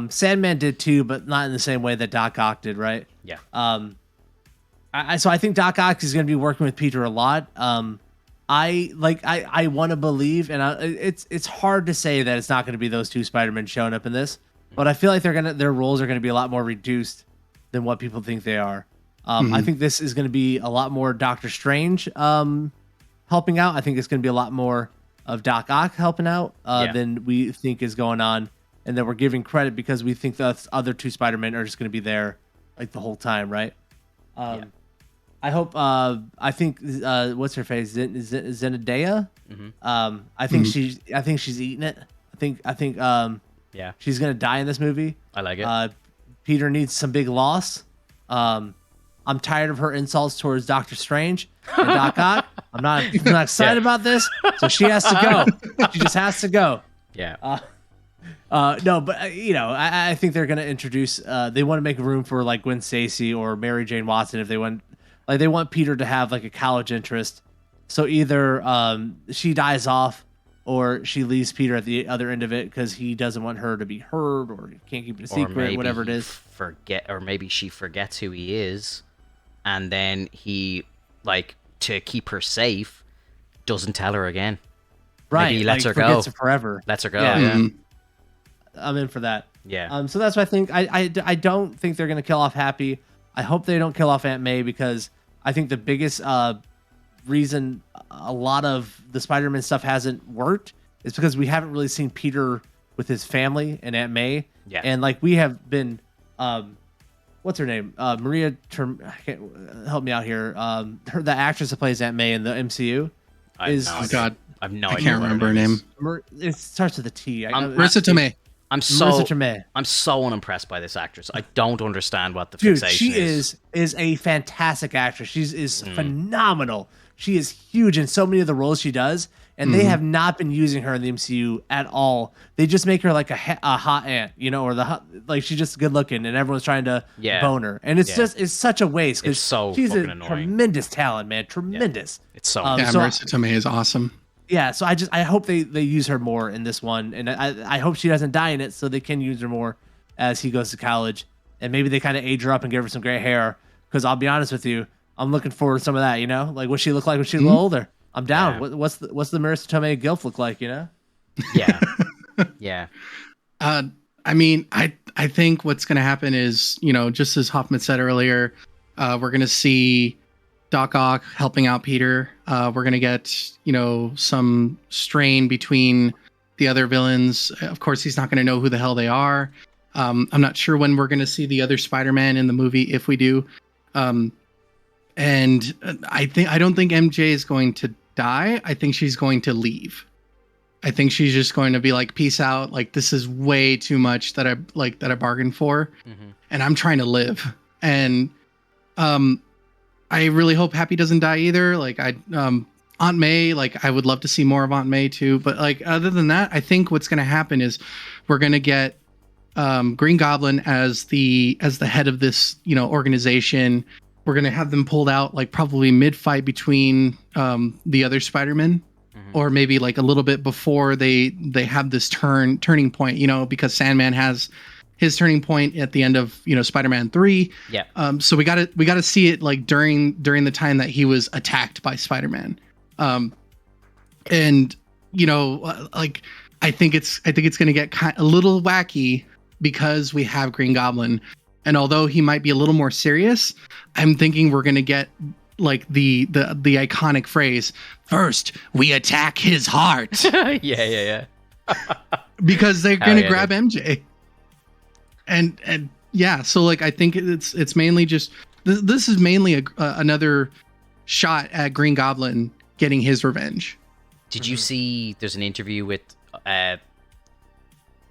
Sandman did too, but not in the same way that Doc Ock did, right? Yeah. So I think Doc Ock is going to be working with Peter a lot. I want to believe, and it's hard to say that it's not going to be those two Spider-Men showing up in this, but I feel like their roles are going to be a lot more reduced than what people think they are. I think this is going to be a lot more Doctor Strange helping out. I think it's going to be a lot more of Doc Ock helping out than we think is going on, and that we're giving credit because we think the other two Spider-Men are just going to be there like the whole time, right? I hope. I think what's her face? Zendaya. I think she's eating it. I think. Yeah. She's gonna die in this movie. I like it. Peter needs some big loss. I'm tired of her insults towards Doctor Strange and Doc Ock. I'm not excited about this, so she has to go. She just has to go. Yeah. No, but I think they're gonna introduce. They want to make room for like Gwen Stacy or Mary Jane Watson if they want. Like, they want Peter to have like a college interest. So either she dies off or she leaves Peter at the other end of it because he doesn't want her to be heard or he can't keep it a secret, whatever it is. Or maybe she forgets who he is, and then he, like, to keep her safe, doesn't tell her again. Right. Maybe he lets her go. Forgets her forever. Lets her go. Yeah. I'm in for that. Yeah. So that's what I think. I don't think they're going to kill off Happy. I hope they don't kill off Aunt May because I think the biggest reason a lot of the Spider-Man stuff hasn't worked is because we haven't really seen Peter with his family and Aunt May. Yeah. And like we have been, what's her name? Maria. Help me out here. The actress that plays Aunt May in the MCU is. Oh God. I have no I idea. can't remember her name. It starts with a T. Marissa Tomei. I'm so unimpressed by this actress. I don't understand what the fixation is. She is a fantastic actress. She is phenomenal. She is huge in so many of the roles she does, and they have not been using her in the MCU at all. They just make her like a hot aunt, or like she's just good looking, and everyone's trying to bone her, and it's such a waste because she's a annoying. Tremendous talent, man, tremendous. Yeah. It's so Marissa Tomei is awesome. Yeah, so I hope they use her more in this one, and I hope she doesn't die in it, so they can use her more as he goes to college, and maybe they kind of age her up and give her some gray hair. Because I'll be honest with you, I'm looking forward to some of that. Like what she looked like when she's a little older. I'm down. Yeah. What's the Marissa Tomei gilf look like? Yeah, yeah. I mean, I think what's going to happen is just as Hoffman said earlier, we're going to see Doc Ock helping out Peter. We're going to get, some strain between the other villains. Of course, he's not going to know who the hell they are. I'm not sure when we're going to see the other Spider-Man in the movie, if we do. And I don't think MJ is going to die. I think she's going to leave. I think she's just going to be like, peace out. Like, this is way too much that I bargained for. And I'm trying to live. And I really hope Happy doesn't die either. Like, Aunt May, like, I would love to see more of Aunt May too. But like, other than that, I think what's going to happen is we're going to get Green Goblin as the head of this, organization. We're going to have them pulled out like probably mid-fight between the other Spider-Man, or maybe like a little bit before they have this turning point, because Sandman has his turning point at the end of Spider-Man 3. Yeah. So we got to see it like during the time that he was attacked by Spider-Man. And like I think it's going to get a little wacky because we have Green Goblin, and although he might be a little more serious, I'm thinking we're going to get like the iconic phrase, "First we attack his heart." yeah. Because they're going to yeah, grab MJ. And yeah, so like I think it's mainly just this is mainly another shot at Green Goblin getting his revenge. Did you see? There's an interview with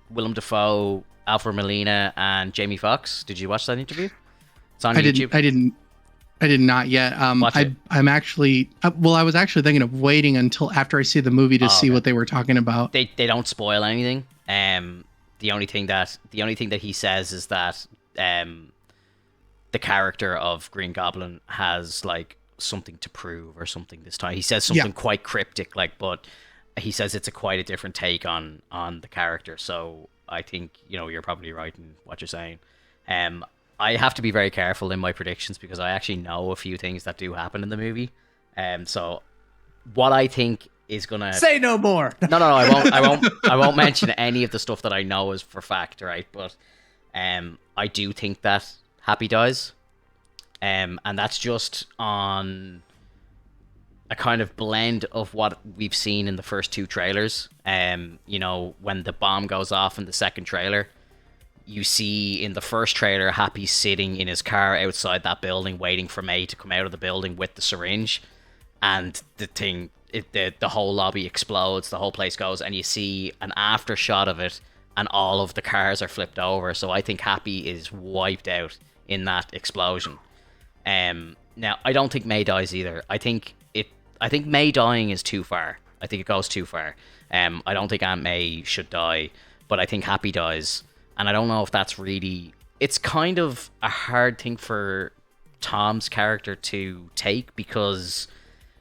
Willem Dafoe, Alfred Molina, and Jamie Foxx. Did you watch that interview? It's on YouTube. I did not yet. I'm actually I was actually thinking of waiting until after I see the movie to see what they were talking about. They don't spoil anything. The only thing that he says is that the character of Green Goblin has like something to prove or something this time. He says something quite cryptic, but he says it's quite a different take on the character. So I think you're probably right in what you're saying. I have to be very careful in my predictions because I actually know a few things that do happen in the movie. So what I think is gonna say no more. No, I won't mention any of the stuff that I know is for fact, right? But I do think that Happy dies. And that's just on a kind of blend of what we've seen in the first two trailers. When the bomb goes off in the second trailer, you see in the first trailer Happy sitting in his car outside that building waiting for May to come out of the building with the syringe, and the whole lobby explodes, the whole place goes, and you see an after shot of it and all of the cars are flipped over. So I think Happy is wiped out in that explosion. Now I don't think May dies either. I think May dying is too far. I think it goes too far. I don't think Aunt May should die, but I think Happy dies. And I don't know if that's really... It's kind of a hard thing for Tom's character to take because,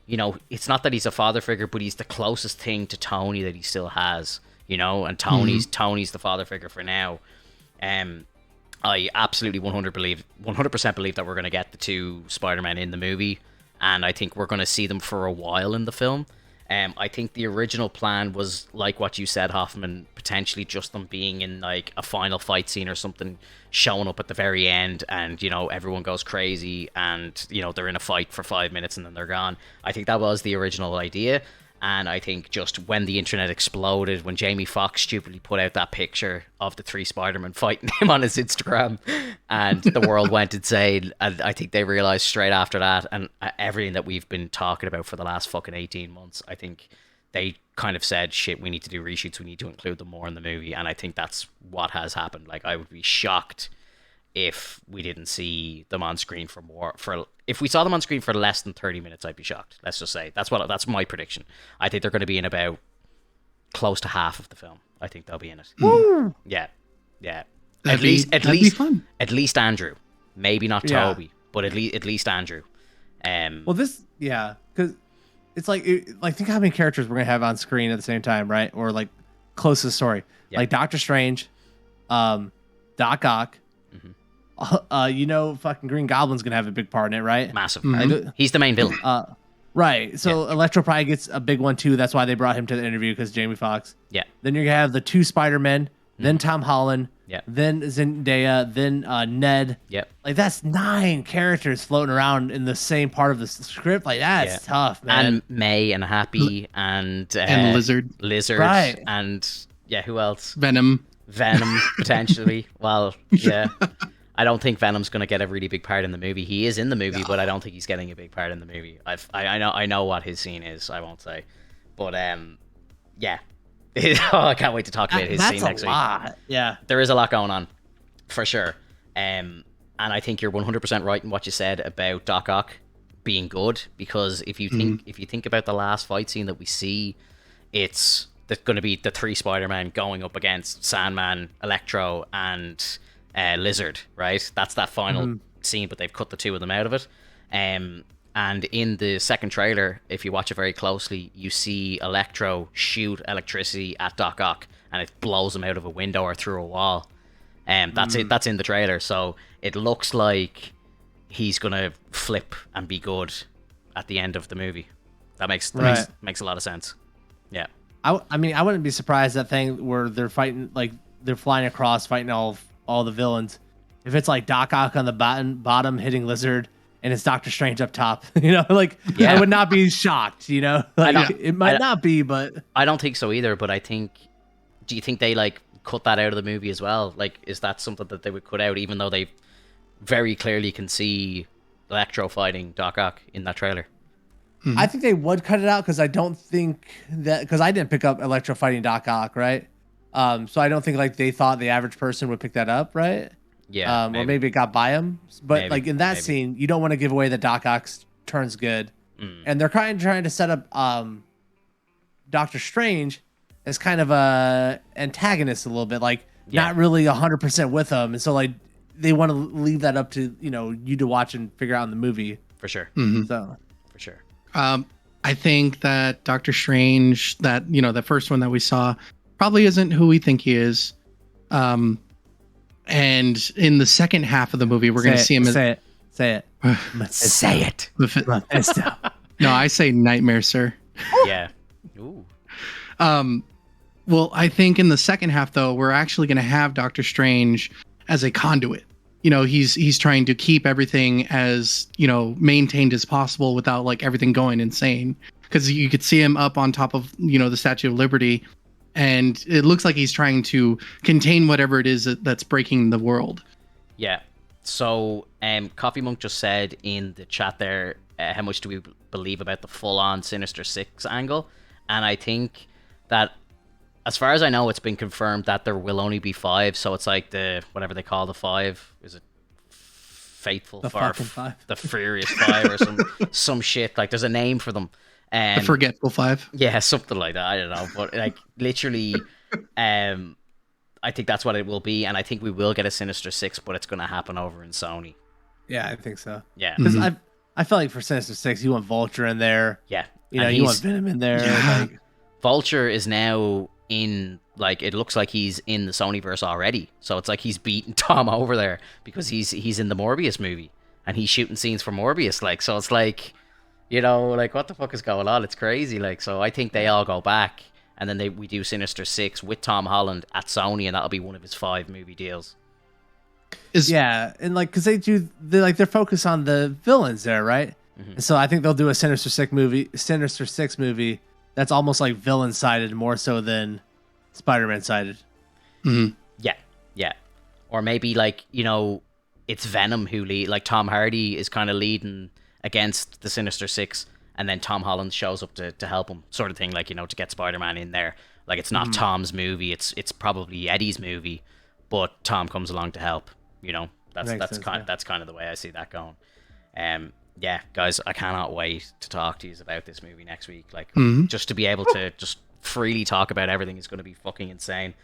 it's not that he's a father figure, but he's the closest thing to Tony that he still has, and Tony's the father figure for now. I absolutely 100% believe that we're going to get the two Spider-Men in the movie, and I think we're going to see them for a while in the film. I think the original plan was, like what you said, Hoffman, potentially just them being in like a final fight scene or something, showing up at the very end, and everyone goes crazy, and they're in a fight for 5 minutes and then they're gone. I think that was the original idea, and I think just when the internet exploded, when Jamie Foxx stupidly put out that picture of the three Spider-Men fighting him on his Instagram, and the world went insane, and I think they realized straight after that, and everything that we've been talking about for the last fucking 18 months, I think they kind of said, shit, we need to do reshoots, we need to include them more in the movie, and I think that's what has happened. Like, I would be shocked if we didn't see them on screen if we saw them on screen for less than 30 minutes, I'd be shocked. Let's just say that's my prediction. I think they're going to be in about close to half of the film. I think they'll be in it. Yeah. At least Andrew, maybe not Toby, but at least Andrew. Because it's like think how many characters we're gonna have on screen at the same time, right? Or like close to the story, like Doctor Strange, Doc Ock. Fucking Green Goblin's gonna have a big part in it, right? Massive. He's the main villain. Right. So Electro probably gets a big one too. That's why they brought him to the interview, because Jamie Foxx. Yeah. Then you're gonna have the two Spider-Men, then Tom Holland, then Zendaya, then Ned. Yep. Like, that's 9 characters floating around in the same part of the script. Like, that's tough, man. And May and Happy and Lizard. Right. And who else? Venom. Venom potentially. Well, yeah. I don't think Venom's going to get a really big part in the movie. He is in the movie, but I don't think he's getting a big part in the movie. I know what his scene is. I won't say, but yeah. I can't wait to talk about his scene next week. Yeah, there is a lot going on, for sure. And I think you're 100% right in what you said about Doc Ock being good, because if you think about the last fight scene that we see, it's going to be the 3 Spider-Men going up against Sandman, Electro, and Lizard, right? That's that final scene, but they've cut the 2 of them out of it. And in the second trailer, if you watch it very closely, you see Electro shoot electricity at Doc Ock, and it blows him out of a window or through a wall. That's it. That's in the trailer, so it looks like he's gonna flip and be good at the end of the movie. That makes a lot of sense. Yeah. I mean, I wouldn't be surprised that thing where they're fighting, like they're flying across, fighting all the villains. If it's like Doc Ock on the bottom hitting Lizard, and it's Doctor Strange up top, like I would not be shocked. Like it might not be, but I don't think so either. But do you think they like cut that out of the movie as well? Like, is that something that they would cut out, even though they very clearly can see Electro fighting Doc Ock in that trailer? I think they would cut it out, because I don't think that, because I didn't pick up Electro fighting Doc Ock, right? So I don't think like they thought the average person would pick that up, right? Yeah, or maybe it got by him. But like in that scene, you don't want to give away that Doc Ock turns good, and they're kind of trying to set up Doctor Strange as kind of a antagonist a little bit, like not really 100% with him, and so like they want to leave that up to you to watch and figure out in the movie for sure. So for sure. I think that Doctor Strange, that the first one that we saw, probably isn't who we think he is. And in the second half of the movie, we're going to see him. Say it. Say it. No, I say nightmare, sir. Yeah. Ooh. Well, I think in the second half, though, we're actually going to have Doctor Strange as a conduit. He's trying to keep everything as maintained as possible without like everything going insane. Because you could see him up on top of the Statue of Liberty, and it looks like he's trying to contain whatever it is that's breaking the world. Yeah. So, Coffee Monk just said in the chat there, how much do we believe about the full-on Sinister Six angle? And I think that, as far as I know, it's been confirmed that there will only be 5. So it's like the whatever they call the 5. Is it Faithful the 5? The Furious 5 or some shit. Like there's a name for them. The Forgetful 5. Yeah, something like that. I don't know, but like literally, I think that's what it will be, and I think we will get a Sinister Six, but it's going to happen over in Sony. Yeah, I think so. Yeah, because I felt like for Sinister Six, you want Vulture in there. Yeah, you want Venom in there. Yeah. Like, Vulture is now in, like, it looks like he's in the Sonyverse already, so it's like he's beating Tom over there because he's in the Morbius movie and he's shooting scenes for Morbius, like, so it's like, like, what the fuck is going on? It's crazy, like, so I think they all go back, and then we do Sinister Six with Tom Holland at Sony, and that'll be one of his 5 movie deals. And like, because they're focused on the villains there, right? And so I think they'll do a Sinister Six movie that's almost like villain sided more so than Spider-Man sided. Yeah, or maybe like it's Venom who like Tom Hardy is kind of leading against the Sinister Six, and then Tom Holland shows up to help him, sort of thing, like, to get Spider-Man in there. Like, it's not Tom's movie, it's probably Eddie's movie, but Tom comes along to help. That's kind of the way I see that going. Yeah, guys, I cannot wait to talk to you about this movie next week. Like, just to be able to just freely talk about everything is going to be fucking insane.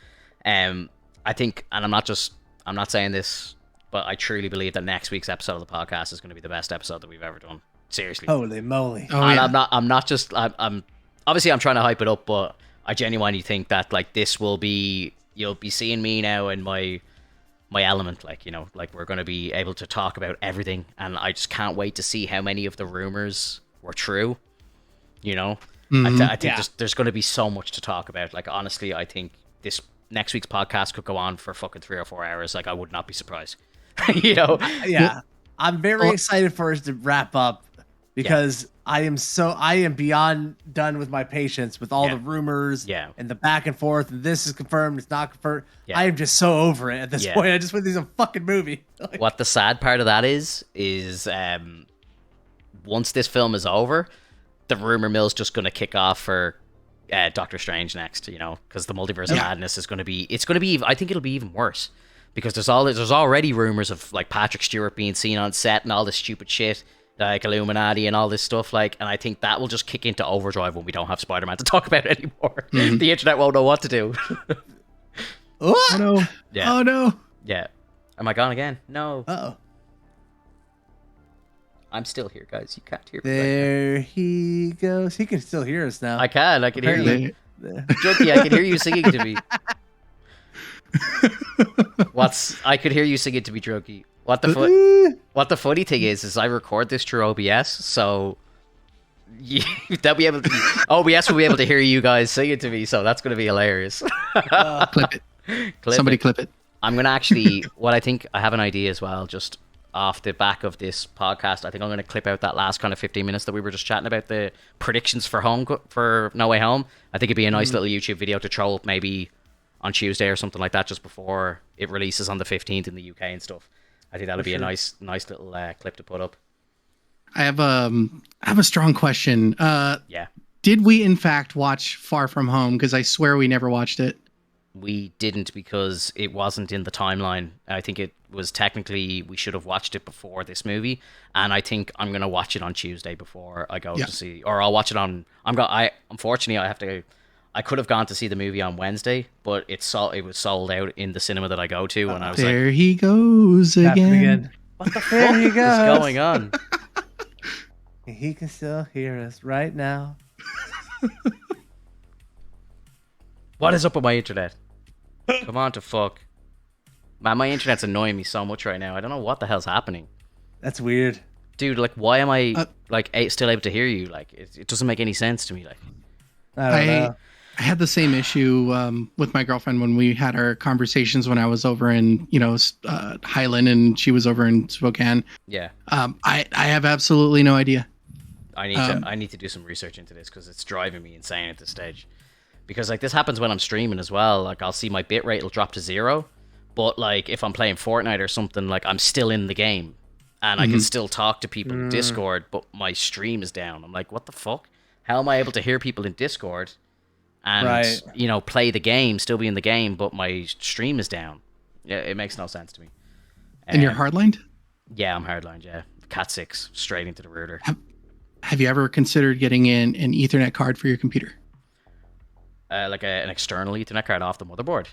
I think, and I'm not saying this, but I truly believe that next week's episode of the podcast is going to be the best episode that we've ever done. Seriously. Holy moly. Oh, and yeah. I'm not just, I'm obviously I'm trying to hype it up, but I genuinely think that, like, this will be, you'll be seeing me now in my element, like, like, we're going to be able to talk about everything, and I just can't wait to see how many of the rumors were true. I think there's going to be so much to talk about. Like, honestly, I think this next week's podcast could go on for fucking 3 or 4 hours. Like, I would not be surprised. Yeah, I'm very excited for us to wrap up, because I am beyond done with my patience with all the rumors and the back and forth. And this is confirmed, it's not confirmed. Yeah. I am just so over it at this point. I just want these a fucking movie. What the sad part of that is once this film is over, the rumor mill's just going to kick off for Doctor Strange next, because the multiverse of madness is going to be, I think it'll be even worse, because there's already rumors of like Patrick Stewart being seen on set and all this stupid shit, like Illuminati and all this stuff, and I think that will just kick into overdrive when we don't have Spider-Man to talk about anymore. Mm-hmm. The internet won't know what to do. Oh no. Yeah. Oh no. Yeah. Am I gone again? No. Uh-oh. I'm still here, guys. You can't hear me. There he goes. He can still hear us now. I can hear you. Jokey, I can hear you singing to me. I could hear you singing to me, Jokey. What the funny thing is I record this through OBS, so they'll be able to. OBS will be able to hear you guys singing to me, so that's going to be hilarious. Clip it. Somebody clip it. I'm going to actually. What I think I have an idea as well, just off the back of this podcast. I think I'm going to clip out that last kind of 15 minutes that we were just chatting about the predictions for No Way Home. I think it'd be a nice little YouTube video to throw up maybe on Tuesday or something like that, just before it releases on the 15th in the UK and stuff. I think that'll be a nice little clip to put up. I have a strong question. Yeah. Did we in fact watch Far From Home? Because I swear we never watched it. We didn't, because it wasn't in the timeline. I think it was technically, we should have watched it before this movie, and I think I'm gonna watch it on Tuesday before I go to see, or I'll watch it on. Unfortunately, I could have gone to see the movie on Wednesday, but it was sold out in the cinema that I go to, and I was there he goes again. What the fuck is going on? He can still hear us right now. What is up with my internet? Come on to fuck. Man, my internet's annoying me so much right now. I don't know what the hell's happening. That's weird. Dude, like, why am I still able to hear you? Like, it doesn't make any sense to me. Like, I don't know. I had the same issue with my girlfriend when we had our conversations when I was over in Highland and she was over in Spokane. Yeah. I have absolutely no idea. I need to do some research into this, because it's driving me insane at this stage. Because like this happens when I'm streaming as well. Like I'll see my bitrate will drop to 0, but like if I'm playing Fortnite or something, like I'm still in the game and I can still talk to people in Discord, but my stream is down. I'm like, what the fuck? How am I able to hear people in Discord and play the game, still be in the game, but my stream is down? Yeah, it makes no sense to me. And you're hardlined? Yeah, I'm hardlined. Yeah, Cat 6 straight into the router. Have you ever considered getting in an Ethernet card for your computer? Like an external Ethernet card off the motherboard?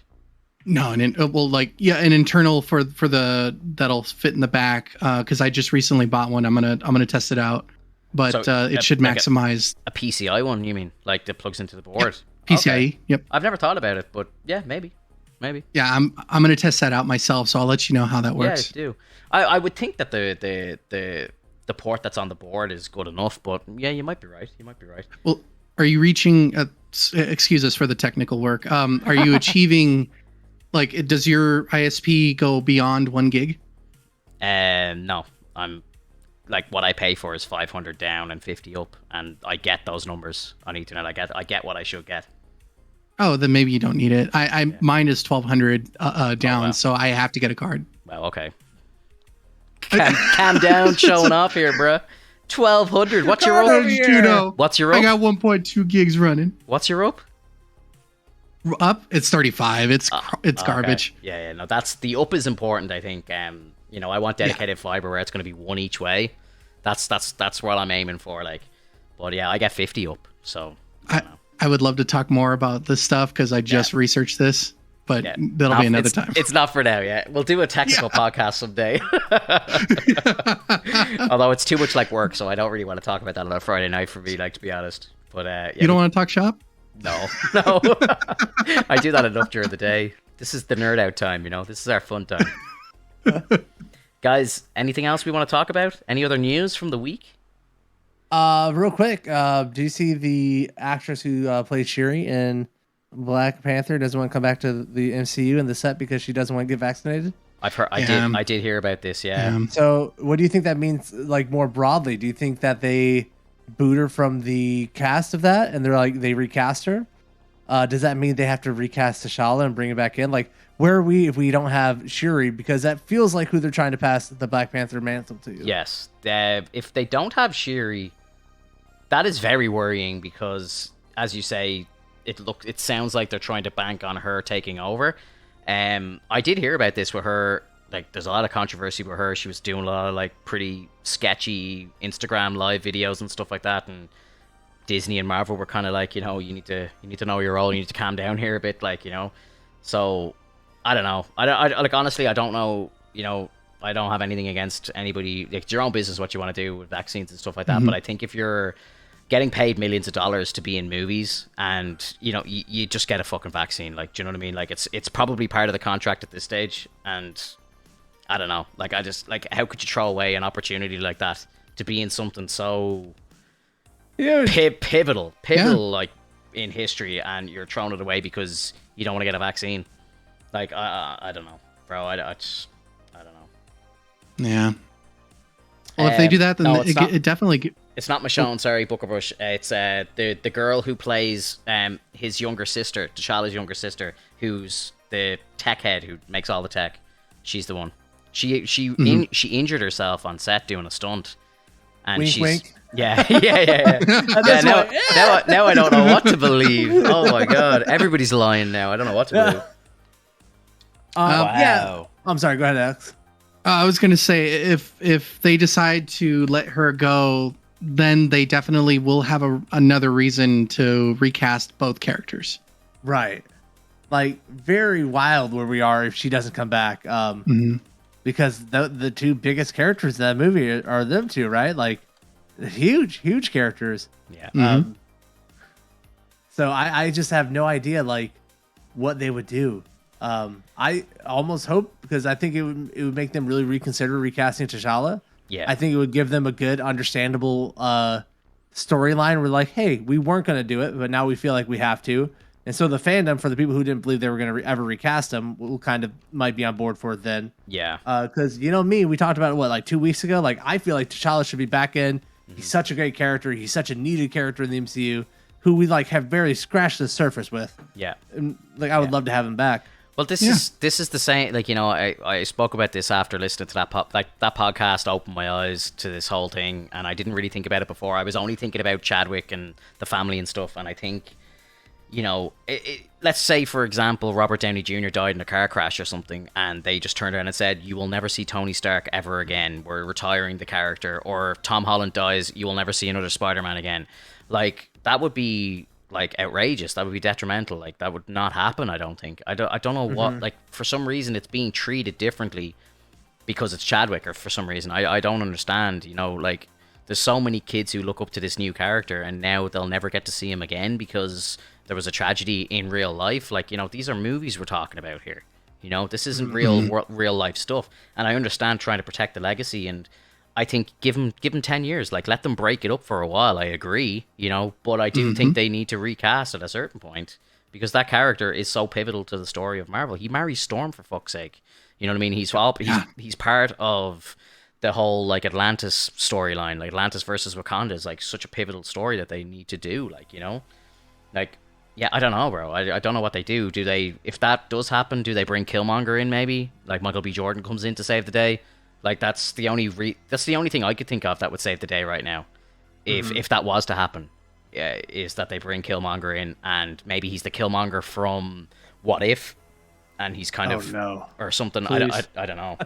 No, an internal for the that'll fit in the back. Because I just recently bought one. I'm gonna test it out, but it should maximize a PCI one. You mean like that plugs into the board? Yep. PCIe. Okay. Yep. I've never thought about it, but yeah, maybe. Yeah, I'm gonna test that out myself, so I'll let you know how that works. Yeah, do. I would think that the port that's on the board is good enough, but yeah, you might be right. Well, are you reaching? Excuse us for the technical work. Are you achieving? Like, does your ISP go beyond 1 gig? No. I'm like, what I pay for is 500 down and 50 up, and I get those numbers on Ethernet. I get what I should get. Oh, then maybe you don't need it. Mine is 1200 down, so I have to get a card. Well, okay. Calm down, showing off here, bruh. 1200. What's your up? What's your up? I got 1.2 gigs running. What's your up? Up? It's 35. It's garbage. Okay. Yeah. No, that's the up is important. I think. I want dedicated fiber where it's going to be one each way. That's what I'm aiming for. Like, but yeah, I get 50 up. So I would love to talk more about this stuff because I just researched this. But that'll be another time. It's not for now yet. We'll do a technical podcast someday. Although it's too much like work, so I don't really want to talk about that on a Friday night for me, like, to be honest. But you don't want to talk shop? No. I do that enough during the day. This is the nerd out time, This is our fun time. Guys, anything else we want to talk about? Any other news from the week? Real quick, do you see the actress who played Shuri in Black Panther doesn't want to come back to the MCU in the set because she doesn't want to get vaccinated? I've heard. I did hear about this. Yeah. So, what do you think that means? Like more broadly, do you think that they boot her from the cast of that, and they're like they recast her. Does that mean they have to recast T'Challa and bring it back in? Like, where are we if we don't have Shuri? Because that feels like who they're trying to pass the Black Panther mantle to. Yes. If they don't have Shuri, that is very worrying because, as you say, it sounds like they're trying to bank on her taking over. I did hear about this with her. Like, there's a lot of controversy with her. She was doing a lot of like pretty sketchy Instagram live videos and stuff like that, and Disney and Marvel were kind of like, you know, you need to know your role. You need to calm down here a bit, like, you know. So I don't know. I like, honestly, I don't know. You know, I don't have anything against anybody. Like, it's your own business what you want to do with vaccines and stuff like that. But I think if you're getting paid millions of dollars to be in movies, and you know, you just get a fucking vaccine. Like, do you know what I mean? Like, it's probably part of the contract at this stage, and I don't know. Like, I just like, how could you throw away an opportunity like that to be in something so pivotal, like in history, and you're throwing it away because you don't want to get a vaccine? Like, I don't know, bro. I don't know. Yeah. Well, if they do that, then no, it definitely. It's not Michonne, sorry, Bookerbush. It's the girl who plays his younger sister, T'Challa's younger sister, who's the tech head who makes all the tech. She's the one. She injured herself on set doing a stunt, and Wink, she's wink. yeah. Now I don't know what to believe. Oh my god, everybody's lying now. I don't know what to believe. Wow. Yeah. I'm sorry. Go ahead, Alex. I was going to say, if they decide to let her go, then they definitely will have another reason to recast both characters. Right. Like, very wild where we are if she doesn't come back. Because the two biggest characters in that movie are them two, right? Like, huge characters. Yeah. So I just have no idea, like, what they would do. I almost hope, because I think it would make them really reconsider recasting T'Challa. Yeah. I think it would give them a good, understandable storyline. We're like, hey, we weren't going to do it, but now we feel like we have to. And so the fandom, for the people who didn't believe they were going to ever recast him, will kind of might be on board for it then. Yeah. Because, you know me, we talked about it, like 2 weeks ago? Like, I feel like T'Challa should be back in. He's such a great character. He's such a needed character in the MCU, who we like have barely scratched the surface with. Yeah. And, like, I would love to have him back. Well, this is the same. Like, you know, I spoke about this after listening to that that podcast opened my eyes to this whole thing, and I didn't really think about it before. I was only thinking about Chadwick and the family and stuff, and I think, you know, let's say, for example, Robert Downey Jr. died in a car crash or something, and they just turned around and said, you will never see Tony Stark ever again. We're retiring the character. Or if Tom Holland dies, you will never see another Spider-Man again. Like, that would be, like, outrageous. That would be detrimental. Like, that would not happen, I don't think. I don't know what, like, for some reason it's being treated differently because it's Chadwick, or for some reason. I don't understand, you know, like, there's so many kids who look up to this new character, and now they'll never get to see him again because there was a tragedy in real life. Like, you know, these are movies we're talking about here. You know, this isn't real life stuff. And I understand trying to protect the legacy, and I think give them 10 years. Like, let them break it up for a while. I agree, you know, but I do think they need to recast at a certain point, because that character is so pivotal to the story of Marvel. He marries Storm, for fuck's sake. You know what I mean? He's part of the whole, like, Atlantis storyline. Like, Atlantis versus Wakanda is, like, such a pivotal story that they need to do. Like, you know, like, yeah, I don't know, bro. I don't know what they do. Do they, if that does happen, do they bring Killmonger in? Maybe, like, Michael B. Jordan comes in to save the day. Like, that's the only thing I could think of that would save the day right now, if that was to happen, is that they bring Killmonger in, and maybe he's the Killmonger from What If, and he's kind of or something. I don't know.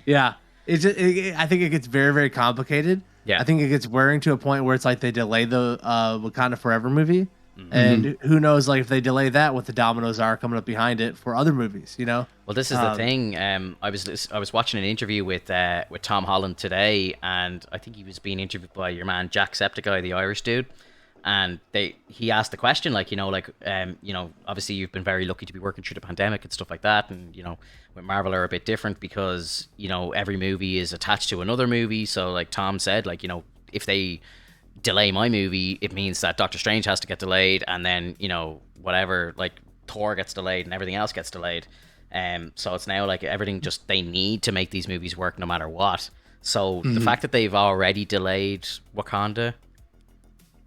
Yeah, I think it gets very, very complicated. Yeah, I think it gets wearing to a point where it's like they delay the Wakanda Forever movie. And who knows, like, if they delay that, what the dominoes are coming up behind it for other movies, you know? Well, this is the thing. I was watching an interview with Tom Holland today, and I think he was being interviewed by your man Jacksepticeye, the Irish dude. And he asked the question, like, you know, like, you know, obviously you've been very lucky to be working through the pandemic and stuff like that, and, you know, with Marvel are a bit different because, you know, every movie is attached to another movie. So, like Tom said, like, you know, if they delay my movie, it means that Doctor Strange has to get delayed, and then, you know, whatever, like, Thor gets delayed and everything else gets delayed. So it's now like everything just, they need to make these movies work no matter what. So the fact that they've already delayed Wakanda,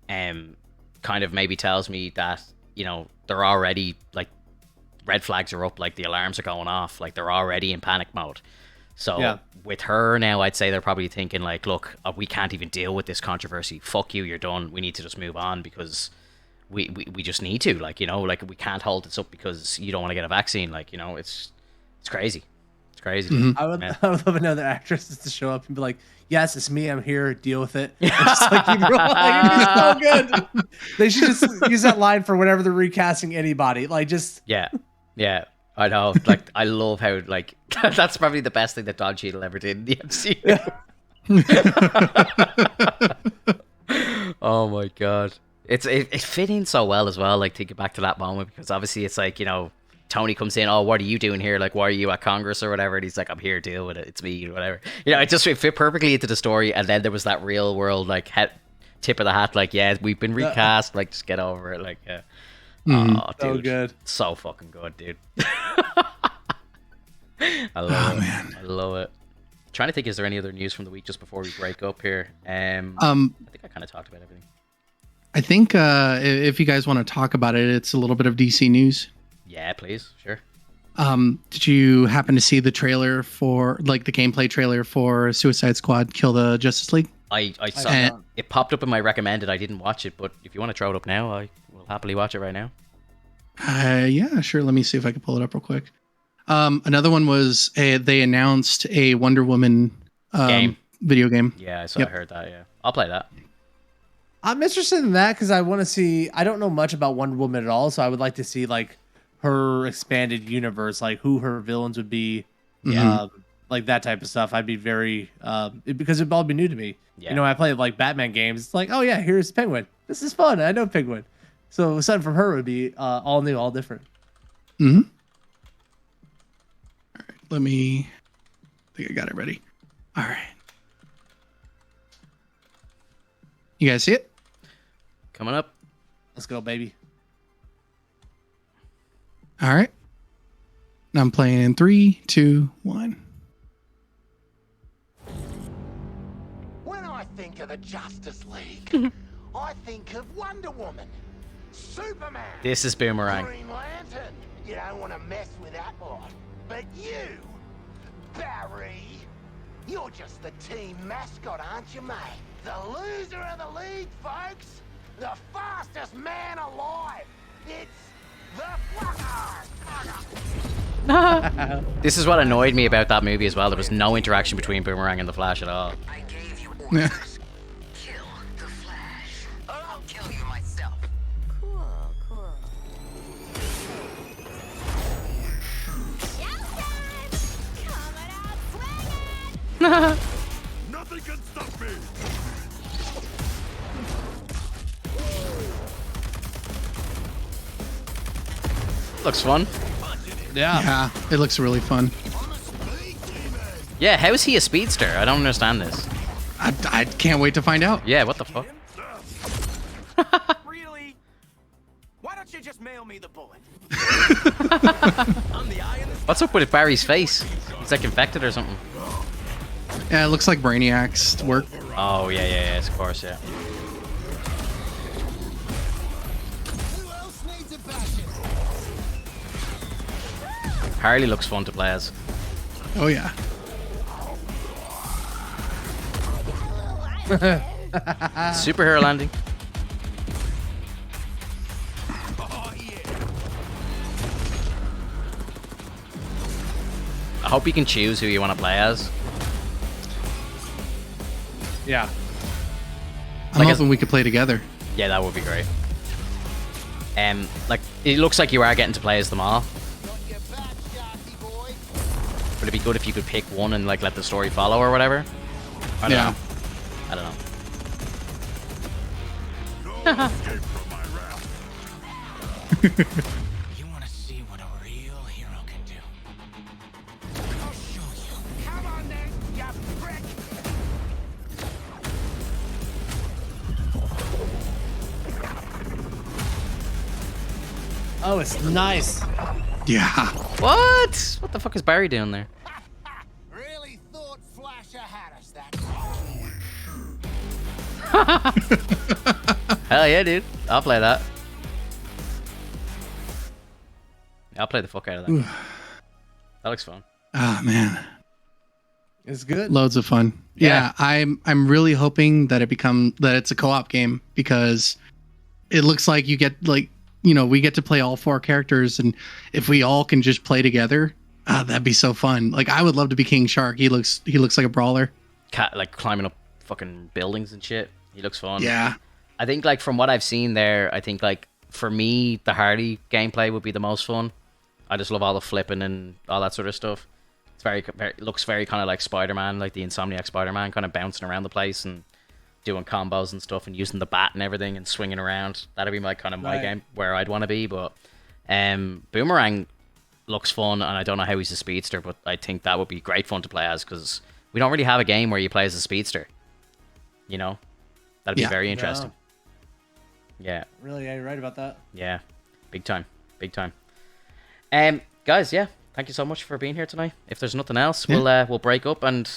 kind of maybe tells me that, they're already, like, red flags are up, like the alarms are going off, like they're already in panic mode. So with her now, I'd say they're probably thinking like, look, we can't even deal with this controversy. Fuck you, you're done. We need to just move on because we just need to, like, like we can't hold this up because you don't want to get a vaccine. Like, it's crazy. It's crazy. Mm-hmm. I would love another actress to show up and be like, yes, it's me. I'm here. Deal with it. And just like keep rolling. Like, it'd be so good. They should just use that line for whenever they're recasting anybody. Like just yeah. I know. Like I love how like that's probably the best thing that Don Cheadle ever did in the MCU. Oh my god. It fit in so well as well, like thinking back to that moment, because obviously it's like, Tony comes in, oh, what are you doing here? Like, why are you at Congress or whatever? And he's like, I'm here, deal with it. It's me, whatever. It just fit perfectly into the story. And then there was that real world, like, tip of the hat, like, yeah, we've been recast. Like, just get over it. Like, yeah. Oh, dude. So good. So fucking good, dude. I love it. Man. I love it. Trying to think, is there any other news from the week just before we break up here? I think I kind of talked about everything. I think if you guys want to talk about it, it's a little bit of DC news. Yeah, please. Sure. Did you happen to see the trailer for, like, the gameplay trailer for Suicide Squad Kill the Justice League? I saw it. It popped up in my recommended. I didn't watch it, but if you want to throw it up now, I will happily watch it right now. Yeah, sure. Let me see if I can pull it up real quick. Another one was they announced a Wonder Woman video game. Yeah, I heard that. Yeah, I'll play that. I'm interested in that because I want to see. I don't know much about Wonder Woman at all, so I would like to see like her expanded universe, like who her villains would be, like that type of stuff. I'd be very because it'd all be new to me. Yeah. I play like Batman games. It's like, oh yeah, here's Penguin. This is fun. I know Penguin. So something from her would be all new, all different. Mm-hmm. All right, I think I got it ready. All right. You guys see it? Coming up. Let's go, baby. All right. Now I'm playing in 3, 2, 1. When I think of the Justice League, I think of Wonder Woman, Superman. This is Boomerang. Green Lantern. You don't want to mess with that lot. But you, Barry, you're just the team mascot, aren't you, mate? The loser of the league, folks. The fastest man alive. It's the Flash. This is what annoyed me about that movie as well. There was no interaction between Boomerang and the Flash at all. I gave you orders. Kill the Flash, or I'll kill you myself. Cool. Coming out swinging. Nothing can stop me. Looks fun. Yeah, it looks really fun. Yeah, how is he a speedster? I don't understand this. I can't wait to find out. Yeah, what the fuck? Really? Why don't you just mail me the bullet? What's up with Barry's face? He's like infected or something. Yeah, it looks like Brainiac's work. Oh, yeah, of course, yeah. Harley looks fun to play as. Oh, yeah. Superhero landing. I hope you can choose who you want to play as. Yeah. I'm hoping we could play together. Yeah, that would be great. Like, it looks like you are getting to play as them all. But it'd be good if you could pick one and like let the story follow or whatever. I don't know. You want to see what a real hero can do? I'll show you. Come on then, you prick. Oh, it's nice. Yeah. What? What the fuck is Barry doing there? Really thought Flasher had us that. Hell yeah, dude. I'll play that. I'll play the fuck out of that. That looks fun. Oh man, It's good. loads of fun. Yeah. Yeah, I'm really hoping that it's a co-op game, because it looks like you get like, we get to play all 4 characters, and if we all can just play together, that'd be so fun. Like, I would love to be King Shark. He looks like a brawler. Cat like climbing up fucking buildings and shit. He looks fun. Yeah. I think like from what I've seen there, I think like for me the Hardy gameplay would be the most fun. I just love all the flipping and all that sort of stuff. It's it looks very kind of like Spider-Man, like the Insomniac Spider-Man, kind of bouncing around the place and doing combos and stuff and using the bat and everything and swinging around. That'd be my kind of my game where I'd want to be. But Boomerang looks fun, and I don't know how he's a speedster, but I think that would be great fun to play as, because we don't really have a game where you play as a speedster. That'd be very interesting. No. Yeah. Really, yeah, you're right about that. Yeah, big time. Guys, yeah, thank you so much for being here tonight. If there's nothing else, we'll break up, and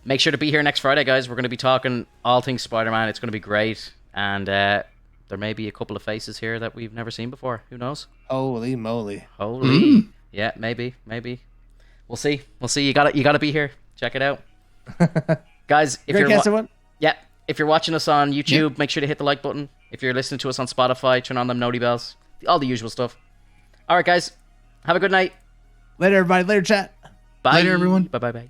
make sure to be here next Friday, guys. We're going to be talking all things Spider-Man. It's going to be great, and there may be a couple of faces here that we've never seen before. Who knows? Holy moly! Yeah, maybe. We'll see. You got to be here. Check it out, guys. If if you're watching us on YouTube, make sure to hit the like button. If you're listening to us on Spotify, turn on them noti bells. All the usual stuff. All right, guys. Have a good night. Later, everybody. Later, chat. Bye. Later, everyone. Bye.